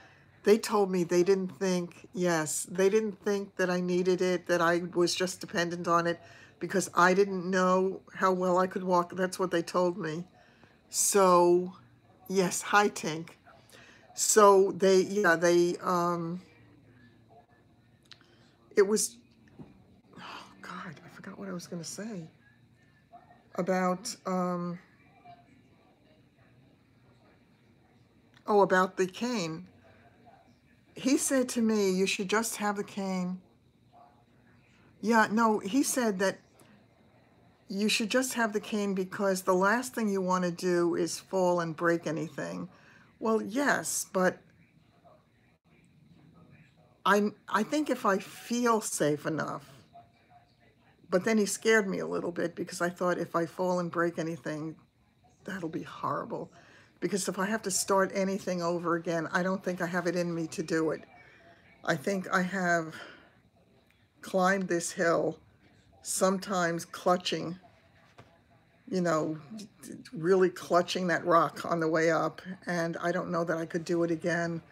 [SPEAKER 1] they told me they didn't think, yes, they didn't think that I needed it, that I was just dependent on it because I didn't know how well I could walk. That's what they told me. So, yes, hi Tink. So it was, oh God, I forgot what I was going to say about, about the cane. He said to me, you should just have the cane. Yeah, no, he said that you should just have the cane because the last thing you want to do is fall and break anything. Well, yes, but I think if I feel safe enough, but then he scared me a little bit because I thought if I fall and break anything, that'll be horrible. Because if I have to start anything over again, I don't think I have it in me to do it. I think I have climbed this hill, sometimes clutching, you know, really clutching that rock on the way up, and I don't know that I could do it again.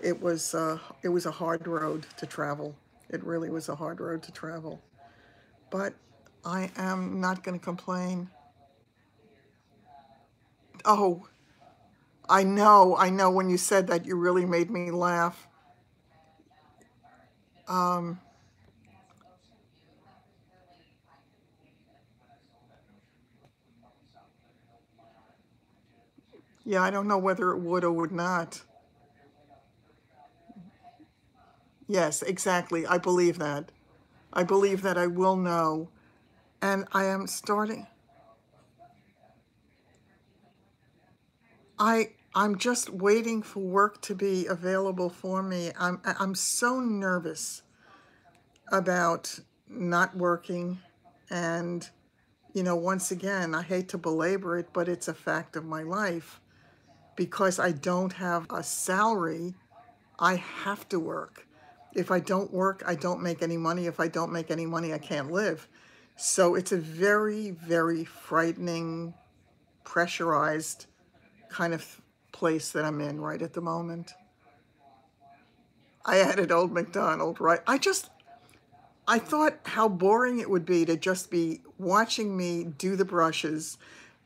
[SPEAKER 1] It was a hard road to travel. It really was a hard road to travel. But I am not going to complain. Oh, I know when you said that, you really made me laugh. Um, yeah, I don't know whether it would or would not. Yes, exactly. I believe that. I believe that I will know. And I am starting. I'm just waiting for work to be available for me. I'm so nervous about not working, and once again, I hate to belabor it, but it's a fact of my life. Because I don't have a salary, I have to work. If I don't work, I don't make any money. If I don't make any money, I can't live. So it's a very, very frightening, pressurized kind of place that I'm in right at the moment. I added Old MacDonald, right? I thought how boring it would be to just be watching me do the brushes.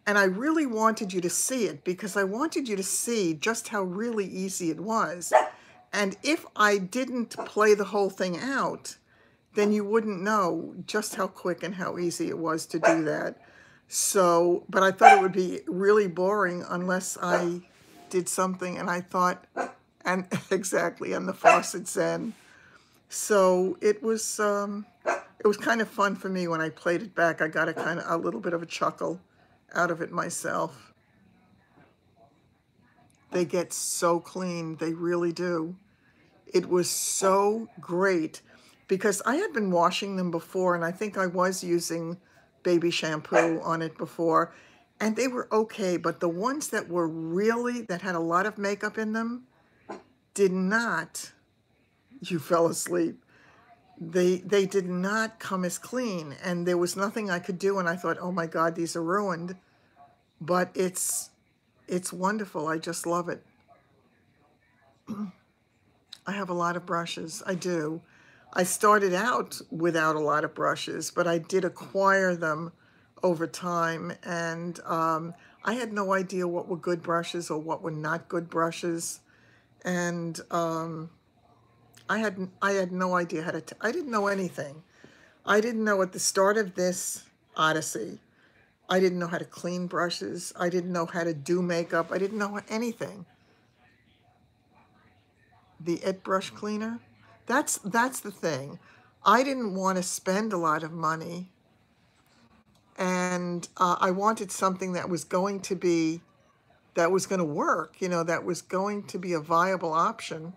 [SPEAKER 1] And I really wanted you to see it because I wanted you to see just how really easy it was. And if I didn't play the whole thing out, then you wouldn't know just how quick and how easy it was to do that. So, but I thought it would be really boring unless I did something, and I thought, and exactly, and the faucet's in. So it was kind of fun for me when I played it back. I got a little bit of a chuckle out of it myself. They get so clean, they really do. It was so great because I had been washing them before, and I think I was using baby shampoo on it before, and they were okay, but the ones that were really, that had a lot of makeup in them, did not, you fell asleep, they did not come as clean, and there was nothing I could do, and I thought, oh my God, these are ruined. But it's wonderful. I just love it. I have a lot of brushes. I do. I started out without a lot of brushes, but I did acquire them over time, and I had no idea what were good brushes or what were not good brushes, and I had no idea how to. I didn't know anything. I didn't know at the start of this odyssey. I didn't know how to clean brushes. I didn't know how to do makeup. I didn't know anything. The It brush cleaner. That's the thing. I didn't want to spend a lot of money, and I wanted something that was going to be, that was going to work, that was going to be a viable option,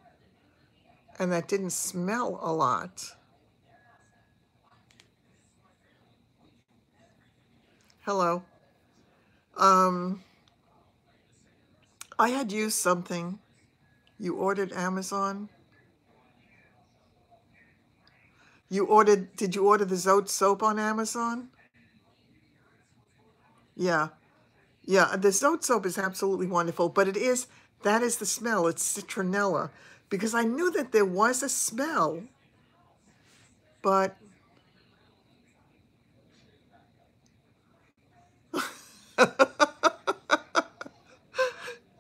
[SPEAKER 1] and that didn't smell a lot. Hello. Um, I had used something. You ordered Amazon. Did you order the Zote soap on Amazon? Yeah. Yeah, the Zote soap is absolutely wonderful, but that is the smell. It's citronella. Because I knew that there was a smell, but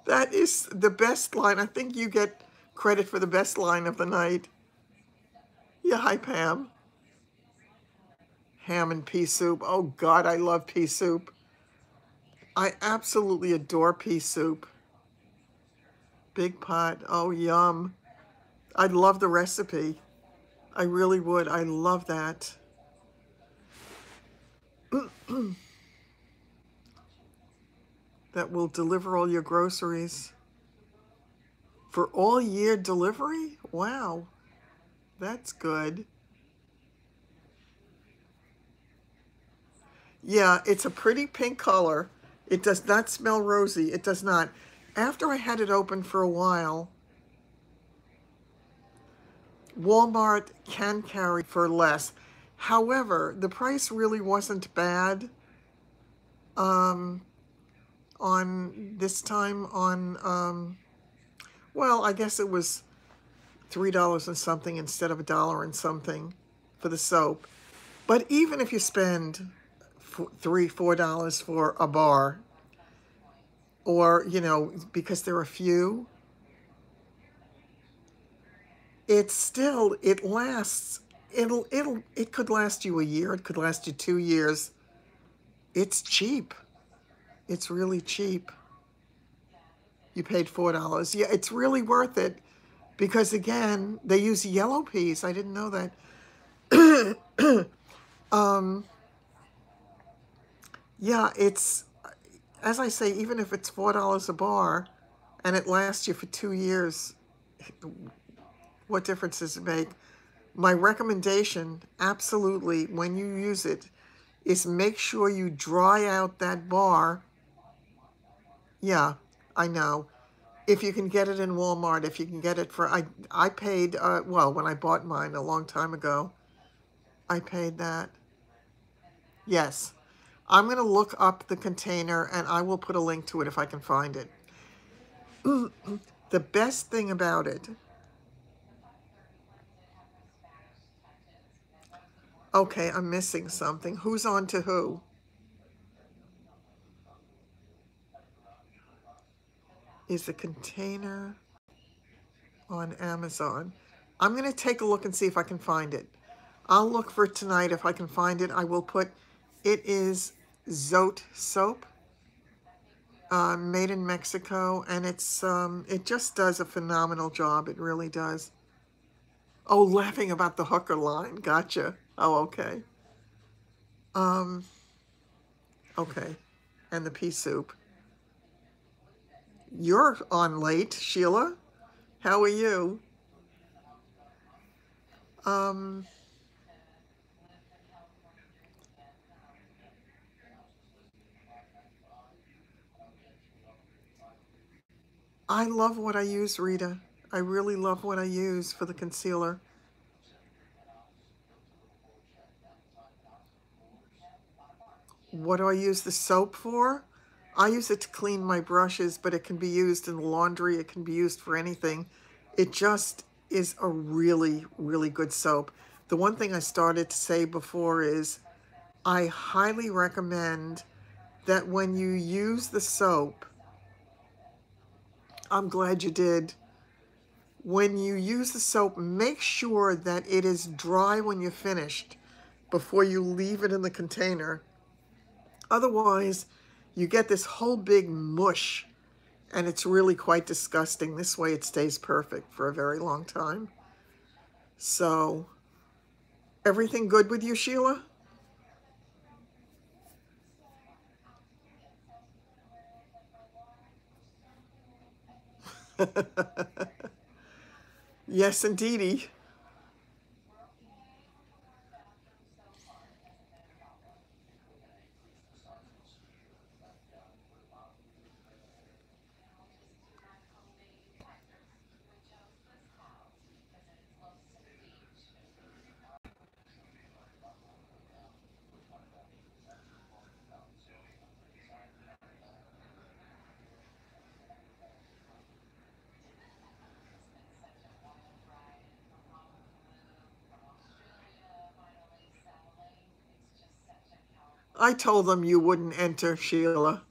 [SPEAKER 1] that is the best line. I think you get credit for the best line of the night. Yeah, hi, Pam. Ham and pea soup. Oh, God, I love pea soup. I absolutely adore pea soup. Big pot. Oh, yum. I'd love the recipe. I really would. I love that. That will deliver all your groceries. For all year delivery? Wow, that's good. Yeah, it's a pretty pink color. It does not smell rosy. It does not. After I had it open for a while, Walmart can carry for less. However, the price really wasn't bad um, on this time on, well, I guess it was $3 and something instead of $1 and something for the soap. But even if you spend $3, $4 for a bar, or, you know, because there are few, it's still, it lasts. It could last you a year. It could last you 2 years. It's cheap. It's really cheap. You paid $4. Yeah, it's really worth it because, again, they use yellow peas. I didn't know that. Yeah, it's, as I say, even if it's $4 a bar and it lasts you for 2 years, what difference does it make? My recommendation, absolutely, when you use it, is make sure you dry out that bar. Yeah, I know. If you can get it in Walmart, if you can get it for, I paid, well, when I bought mine a long time ago, I paid that. Yes. I'm going to look up the container and I will put a link to it if I can find it. The best thing about it, okay, I'm missing something. Who's on to who? Is the container on Amazon? I'm going to take a look and see if I can find it. I'll look for it tonight. If I can find it, I will put, it is Zote soap, made in Mexico, and it just does a phenomenal job. It really does. Oh, laughing about the hooker line. Gotcha. Oh, okay. Um, okay. And the pea soup. You're on late, Sheila. How are you? Um, I love what I use, Rita. I really love what I use for the concealer. What do I use the soap for? I use it to clean my brushes, but it can be used in the laundry. It can be used for anything. It just is a really, really good soap. The one thing I started to say before is I highly recommend that when you use the soap, I'm glad you did. When you use the soap, make sure that it is dry when you're finished before you leave it in the container. Otherwise, you get this whole big mush, and it's really quite disgusting. This way it stays perfect for a very long time. So, everything good with you, Sheila? Yes, indeedy. I told them you wouldn't enter, Sheila.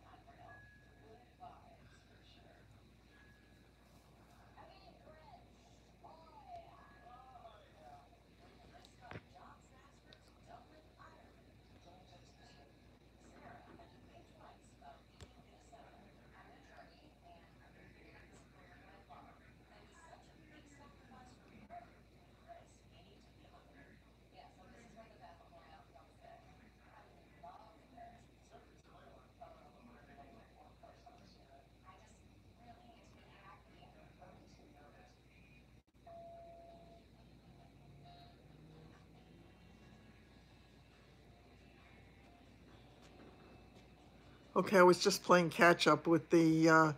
[SPEAKER 1] Okay, I was just playing catch up with the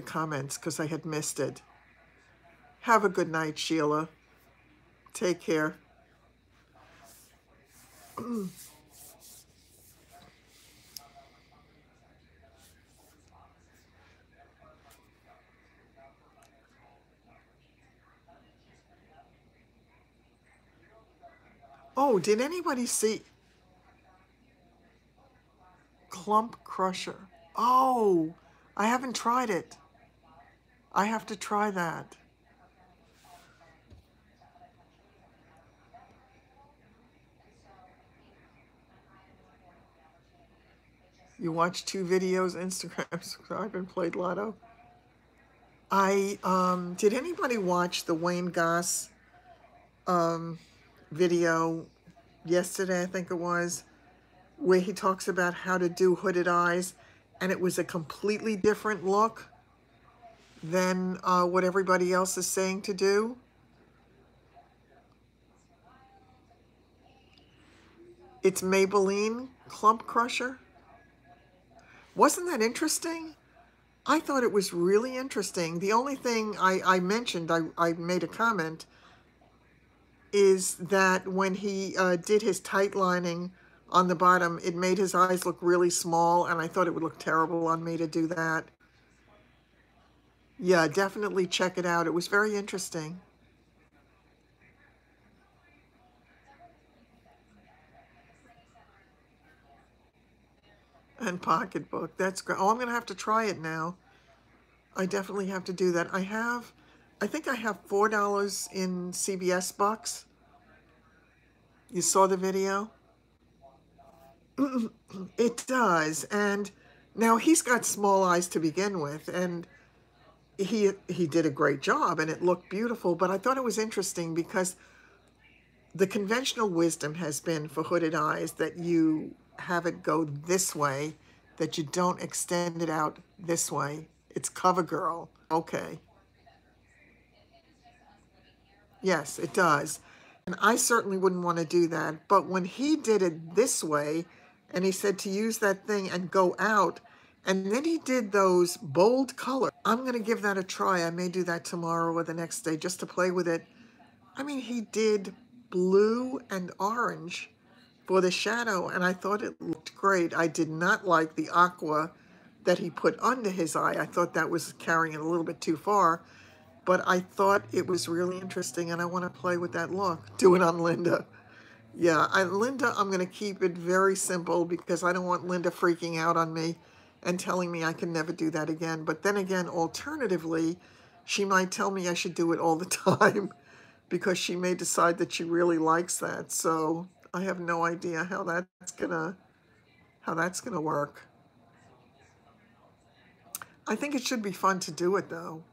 [SPEAKER 1] comments because I had missed it. Have a good night, Sheila. Take care. Oh, did anybody see Clump Crusher? Oh, I haven't tried it. I have to try that. You watch 2 videos, Instagram, subscribe, and played Lotto. Did anybody watch the Wayne Goss video yesterday, I think it was, where he talks about how to do hooded eyes, and it was a completely different look than what everybody else is saying to do? It's Maybelline Clump Crusher. Wasn't that interesting? I thought it was really interesting. The only thing I mentioned, I made a comment, is that when he did his tight lining on the bottom, it made his eyes look really small, and I thought it would look terrible on me to do that. Yeah, definitely check it out. It was very interesting. And pocketbook, that's great. Oh, I'm gonna have to try it now. I definitely have to do that. I think I have $4 in CVS bucks. You saw the video? It does. And now he's got small eyes to begin with, and he did a great job and it looked beautiful, but I thought it was interesting because the conventional wisdom has been for hooded eyes that you have it go this way, that you don't extend it out this way. It's CoverGirl. Okay. Yes, it does. And I certainly wouldn't want to do that. But when he did it this way, and he said to use that thing and go out, and then he did those bold colors, I'm going to give that a try. I may do that tomorrow or the next day just to play with it. I mean, he did blue and orange for the shadow, and I thought it looked great. I did not like the aqua that he put under his eye. I thought that was carrying it a little bit too far. But I thought it was really interesting, and I want to play with that look. Do it on Linda. Yeah, Linda, I'm going to keep it very simple because I don't want Linda freaking out on me and telling me I can never do that again. But then again, alternatively, she might tell me I should do it all the time because she may decide that she really likes that. So I have no idea how that's gonna work. I think it should be fun to do it though.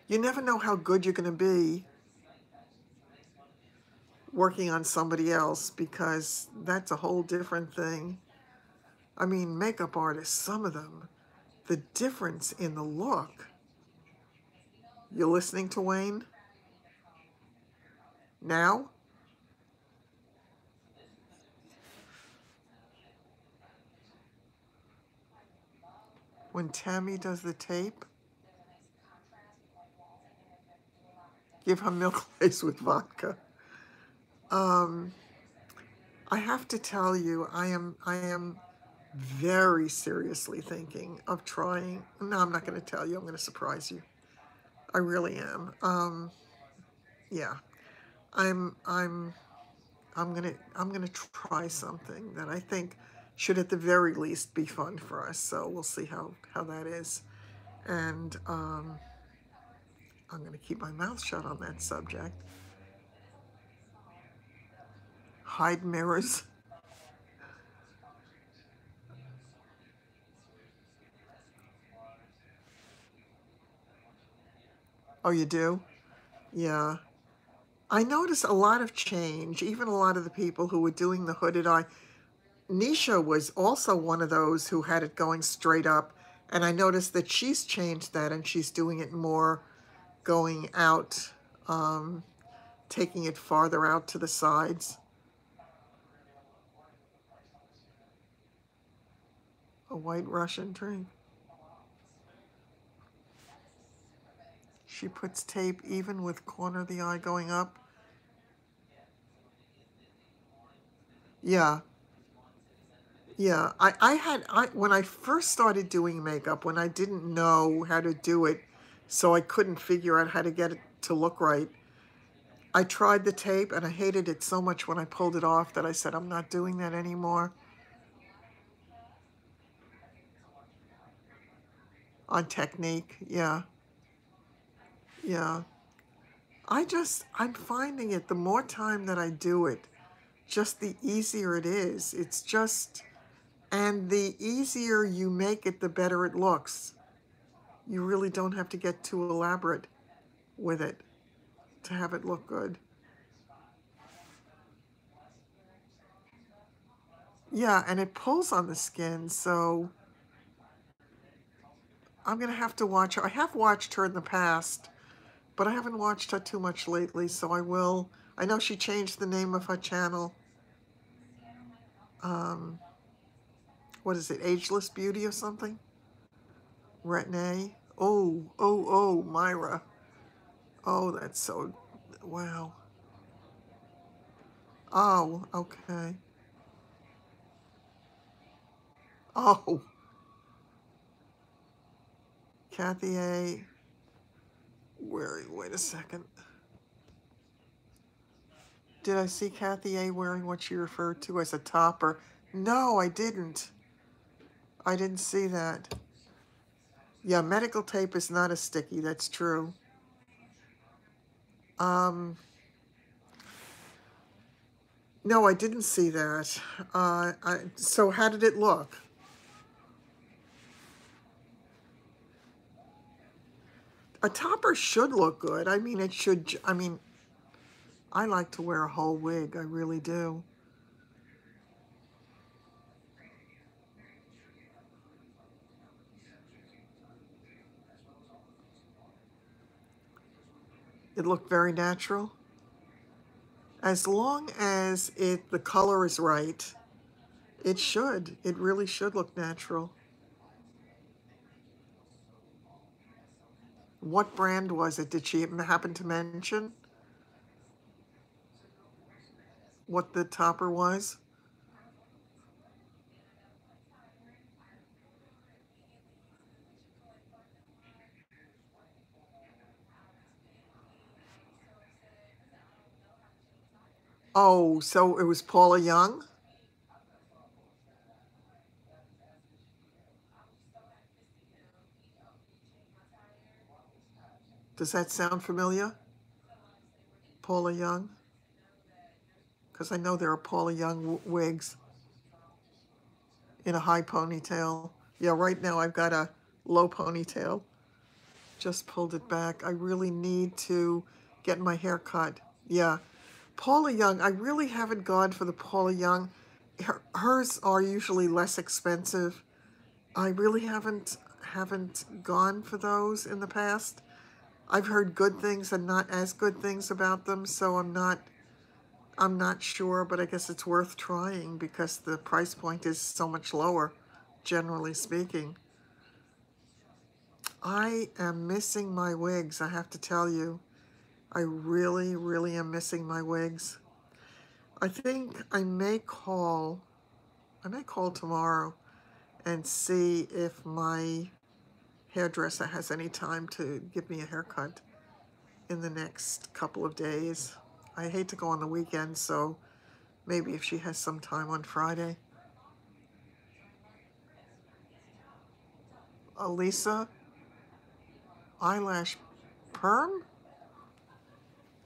[SPEAKER 1] You never know how good you're gonna be working on somebody else because that's a whole different thing. I mean, makeup artists, some of them, the difference in the look. You listening to Wayne? Now? When Tammy does the tape, give her milk lace with vodka. Um, I have to tell you, I am very seriously thinking of trying. No, I'm not going to tell you. I'm going to surprise you. I really am. Yeah, I'm I'm I'm gonna try something that I think should at the very least be fun for us. So we'll see how that is, and I'm gonna keep my mouth shut on that subject. Hide mirrors. Oh, you do? Yeah. I noticed a lot of change, even a lot of the people who were doing the hooded eye. Nisha was also one of those who had it going straight up, and I noticed that she's changed that and she's doing it more going out, taking it farther out to the sides. A white Russian drink. She puts tape even with corner of the eye going up. Yeah, yeah. When I first started doing makeup, when I didn't know how to do it, so I couldn't figure out how to get it to look right, I tried the tape and I hated it so much when I pulled it off that I said, I'm not doing that anymore. on technique. Yeah, yeah. I'm finding it, the more time that I do it, just the easier it is. It's just, and the easier you make it, the better it looks. You really don't have to get too elaborate with it to have it look good. Yeah, and it pulls on the skin, so I'm gonna have to watch her. I have watched her in the past, but I haven't watched her too much lately, so I will. I know she changed the name of her channel. Um, what is it, Ageless Beauty or something? Retin-A. Oh, Myra. Oh, that's so, wow. Oh, okay. Oh, Kathy A. Wait a second. Did I see Kathy A wearing what she referred to as a topper? No, I didn't. I didn't see that. Yeah, medical tape is not as sticky, that's true. Um, no, I didn't see that. So how did it look? A topper should look good. I mean, it should, I mean, I like to wear a whole wig, I really do. It looked very natural. As long as the color is right, it should. It really should look natural. What brand was it? Did she happen to mention what the topper was? Oh, so it was Paula Young? Does that sound familiar? Paula Young? Because I know there are Paula Young wigs in a high ponytail. Yeah, right now I've got a low ponytail. Just pulled it back. I really need to get my hair cut. Yeah. Paula Young, I really haven't gone for the Paula Young. Hers are usually less expensive. I really haven't gone for those in the past. I've heard good things and not as good things about them, so I'm not sure, but I guess it's worth trying because the price point is so much lower, generally speaking. I am missing my wigs, I have to tell you. I really, really am missing my wigs. I think I may call tomorrow and see if my hairdresser has any time to give me a haircut in the next couple of days. I hate to go on the weekend, so maybe if she has some time on Friday. Elisa, eyelash perm?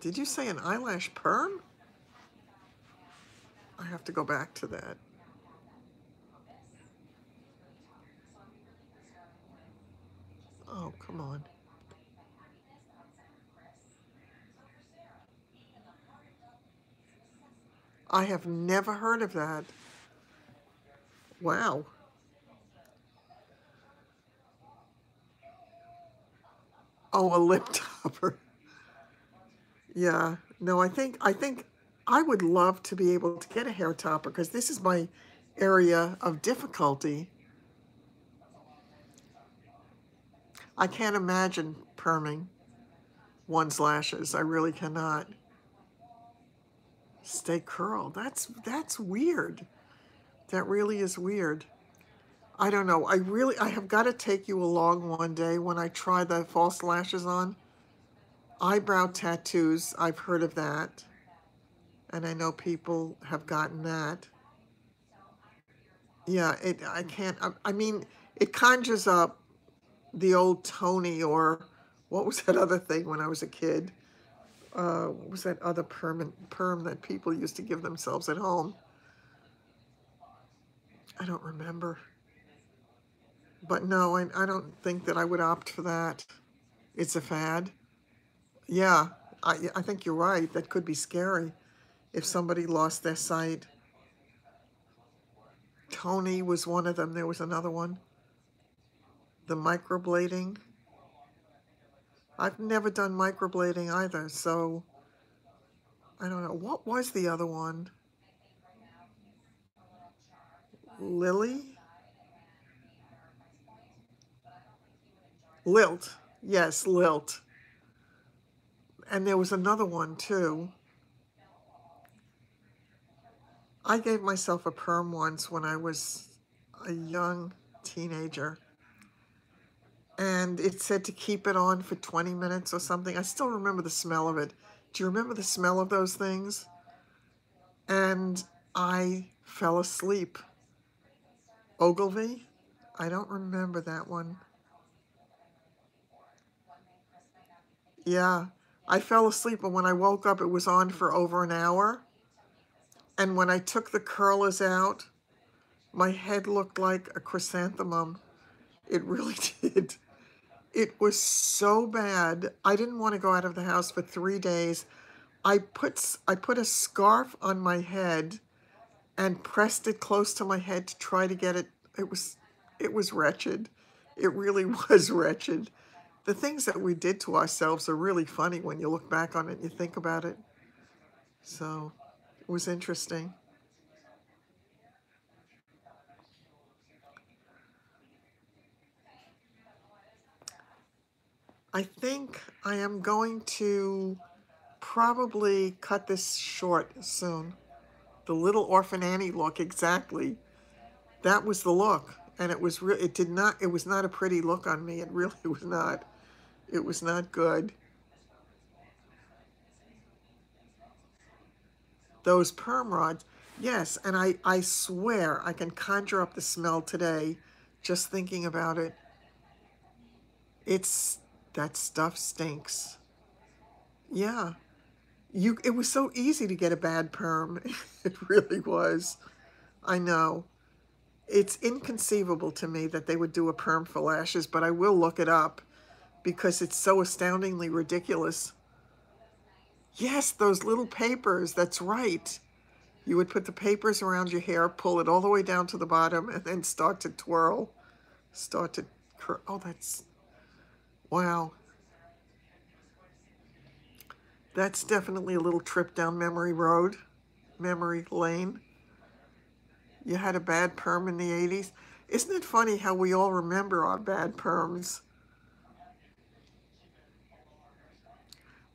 [SPEAKER 1] Did you say an eyelash perm? I have to go back to that. Oh, come on. I have never heard of that. Wow. Oh, a lip topper. Yeah. No, I think I would love to be able to get a hair topper because this is my area of difficulty. I can't imagine perming one's lashes. I really cannot. Stay curled. That's weird. That really is weird. I don't know. I have got to take you along one day when I try the false lashes on. Eyebrow tattoos, I've heard of that. And I know people have gotten that. Yeah, I can't, I mean, it conjures up the old Tony, or what was that other thing when I was a kid? What was that other perm that people used to give themselves at home? I don't remember. But no, I don't think that I would opt for that. It's a fad. Yeah, I think you're right. That could be scary if somebody lost their sight. Tony was one of them. There was another one. The microblading. I've never done microblading either, so I don't know. What was the other one? Lily? Lilt. Yes, Lilt. And there was another one too. I gave myself a perm once when I was a young teenager. And it said to keep it on for 20 minutes or something. I still remember the smell of it. Do you remember the smell of those things? And I fell asleep. Ogilvy? I don't remember that one. Yeah, I fell asleep, and when I woke up, it was on for over an hour. And when I took the curlers out, my head looked like a chrysanthemum. It really did. It was so bad. I didn't want to go out of the house for 3 days. I put a scarf on my head and pressed it close to my head to try to get it. It was wretched. It really was wretched. The things that we did to ourselves are really funny when you look back on it and you think about it. So it was interesting. I think I am going to probably cut this short soon. The Little Orphan Annie look, exactly. That was the look, and it was not a pretty look on me. It really was not. It was not good. Those perm rods, yes, and I swear I can conjure up the smell today just thinking about it. It's, that stuff stinks. Yeah. It was so easy to get a bad perm. It really was. I know. It's inconceivable to me that they would do a perm for lashes, but I will look it up because it's so astoundingly ridiculous. Yes, those little papers, that's right. You would put the papers around your hair, pull it all the way down to the bottom, and then start to twirl, start to curl. Oh, that's, wow. That's definitely a little trip down memory road, memory lane. You had a bad perm in the 80s. Isn't it funny how we all remember our bad perms?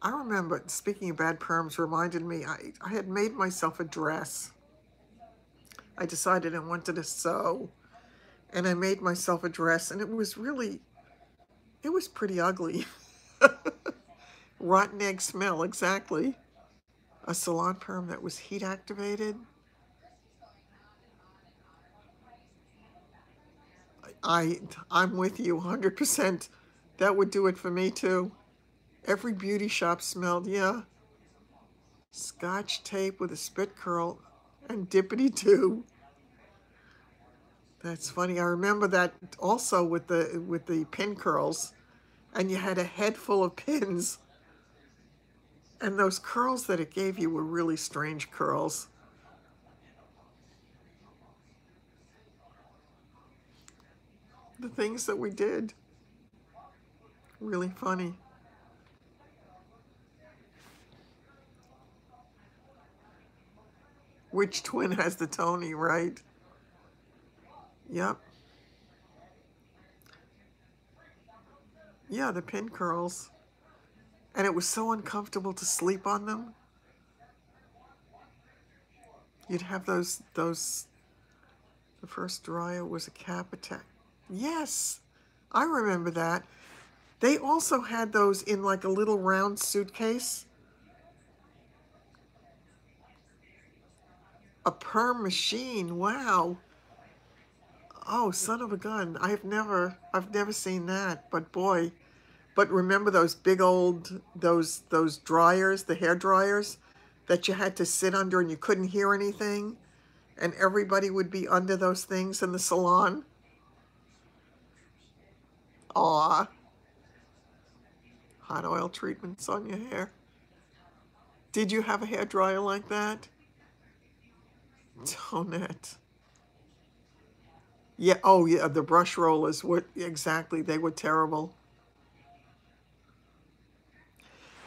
[SPEAKER 1] I remember, speaking of bad perms, reminded me, I had made myself a dress. I decided I wanted to sew, and I made myself a dress, and it was pretty ugly. Rotten egg smell, exactly. A salon perm that was heat activated. I'm with you 100%. That would do it for me too. Every beauty shop smelled, yeah. Scotch tape with a spit curl and dippity doo. That's funny. I remember that also with the pin curls, and you had a head full of pins, and those curls that it gave you were really strange curls. The things that we did, really funny. Which twin has the Tony, right? Yep. Yeah, the pin curls. And it was so uncomfortable to sleep on them. You'd have the first dryer was a cap attack. Yes, I remember that. They also had those in like a little round suitcase. A perm machine, wow. Oh, son of a gun. I've never seen that, but boy. But remember those big old, those dryers, the hair dryers that you had to sit under and you couldn't hear anything? And everybody would be under those things in the salon? Aw, hot oil treatments on your hair. Did you have a hair dryer like that? Donut. Yeah, oh yeah, the brush rollers were, exactly, they were terrible.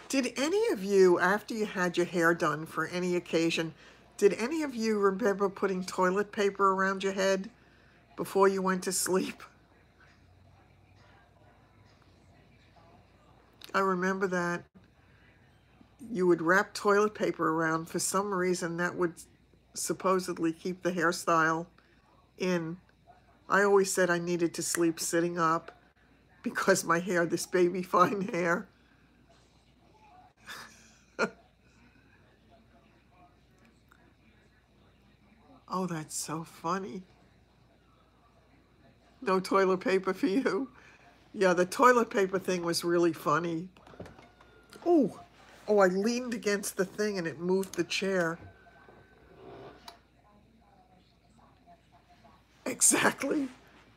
[SPEAKER 1] Did any of you, after you had your hair done for any occasion, did any of you remember putting toilet paper around your head before you went to sleep? I remember that. You would wrap toilet paper around. For some reason, that would supposedly keep the hairstyle in. I always said I needed to sleep sitting up because my hair, this baby fine hair. Oh, that's so funny. No toilet paper for you? Yeah, the toilet paper thing was really funny. Oh, oh, I leaned against the thing and it moved the chair. Exactly.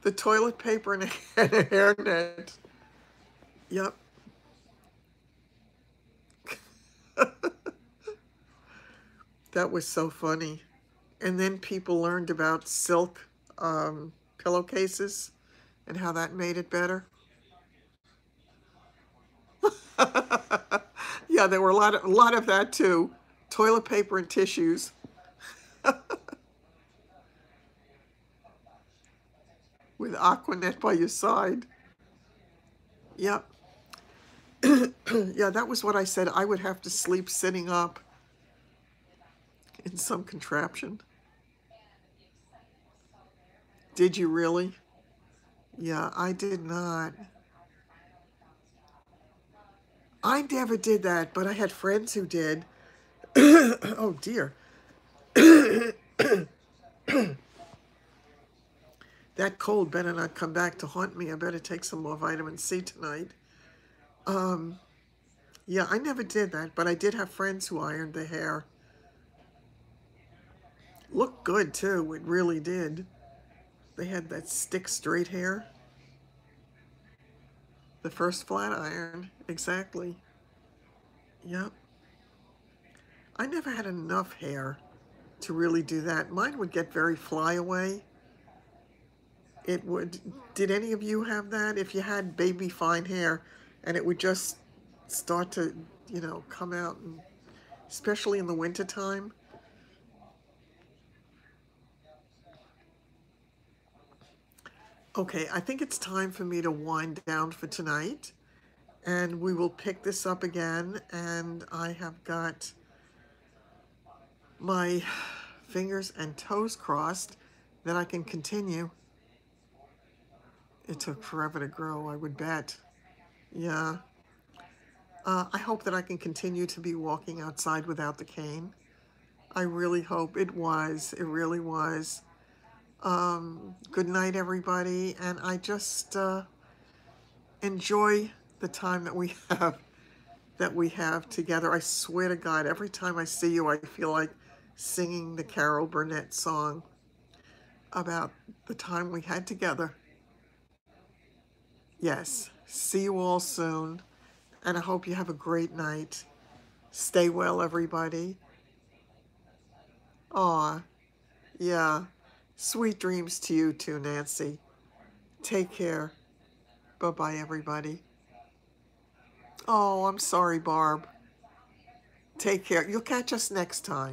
[SPEAKER 1] The toilet paper and and a hairnet. Yep. That was so funny. And then people learned about silk pillowcases and how that made it better. Yeah, there were a lot of that too. Toilet paper and tissues with Aquanet by your side. Yep. Yeah, that was what I said. I would have to sleep sitting up in some contraption. Did you really? Yeah, I did not. I never did that, but I had friends who did. Oh dear. That cold better not come back to haunt me. I better take some more vitamin C tonight. Yeah, I never did that, but I did have friends who ironed their hair. Looked good too, it really did. They had that stick straight hair. The first flat iron, exactly. Yep. I never had enough hair to really do that. Mine would get very flyaway. It would. Did any of you have that? If you had baby fine hair and it would just start to, come out, and, especially in the wintertime. Okay, I think it's time for me to wind down for tonight. And we will pick this up again. And I have got my fingers and toes crossed that I can continue. It took forever to grow, I would bet. Yeah. I hope that I can continue to be walking outside without the cane. I really hope. It was. It really was. Good night, everybody. And I just enjoy the time that we have together. I swear to God, every time I see you, I feel like singing the Carol Burnett song about the time we had together. Yes. See you all soon. And I hope you have a great night. Stay well, everybody. Aw, yeah. Sweet dreams to you too, Nancy. Take care. Bye-bye, everybody. Oh, I'm sorry, Barb. Take care. You'll catch us next time.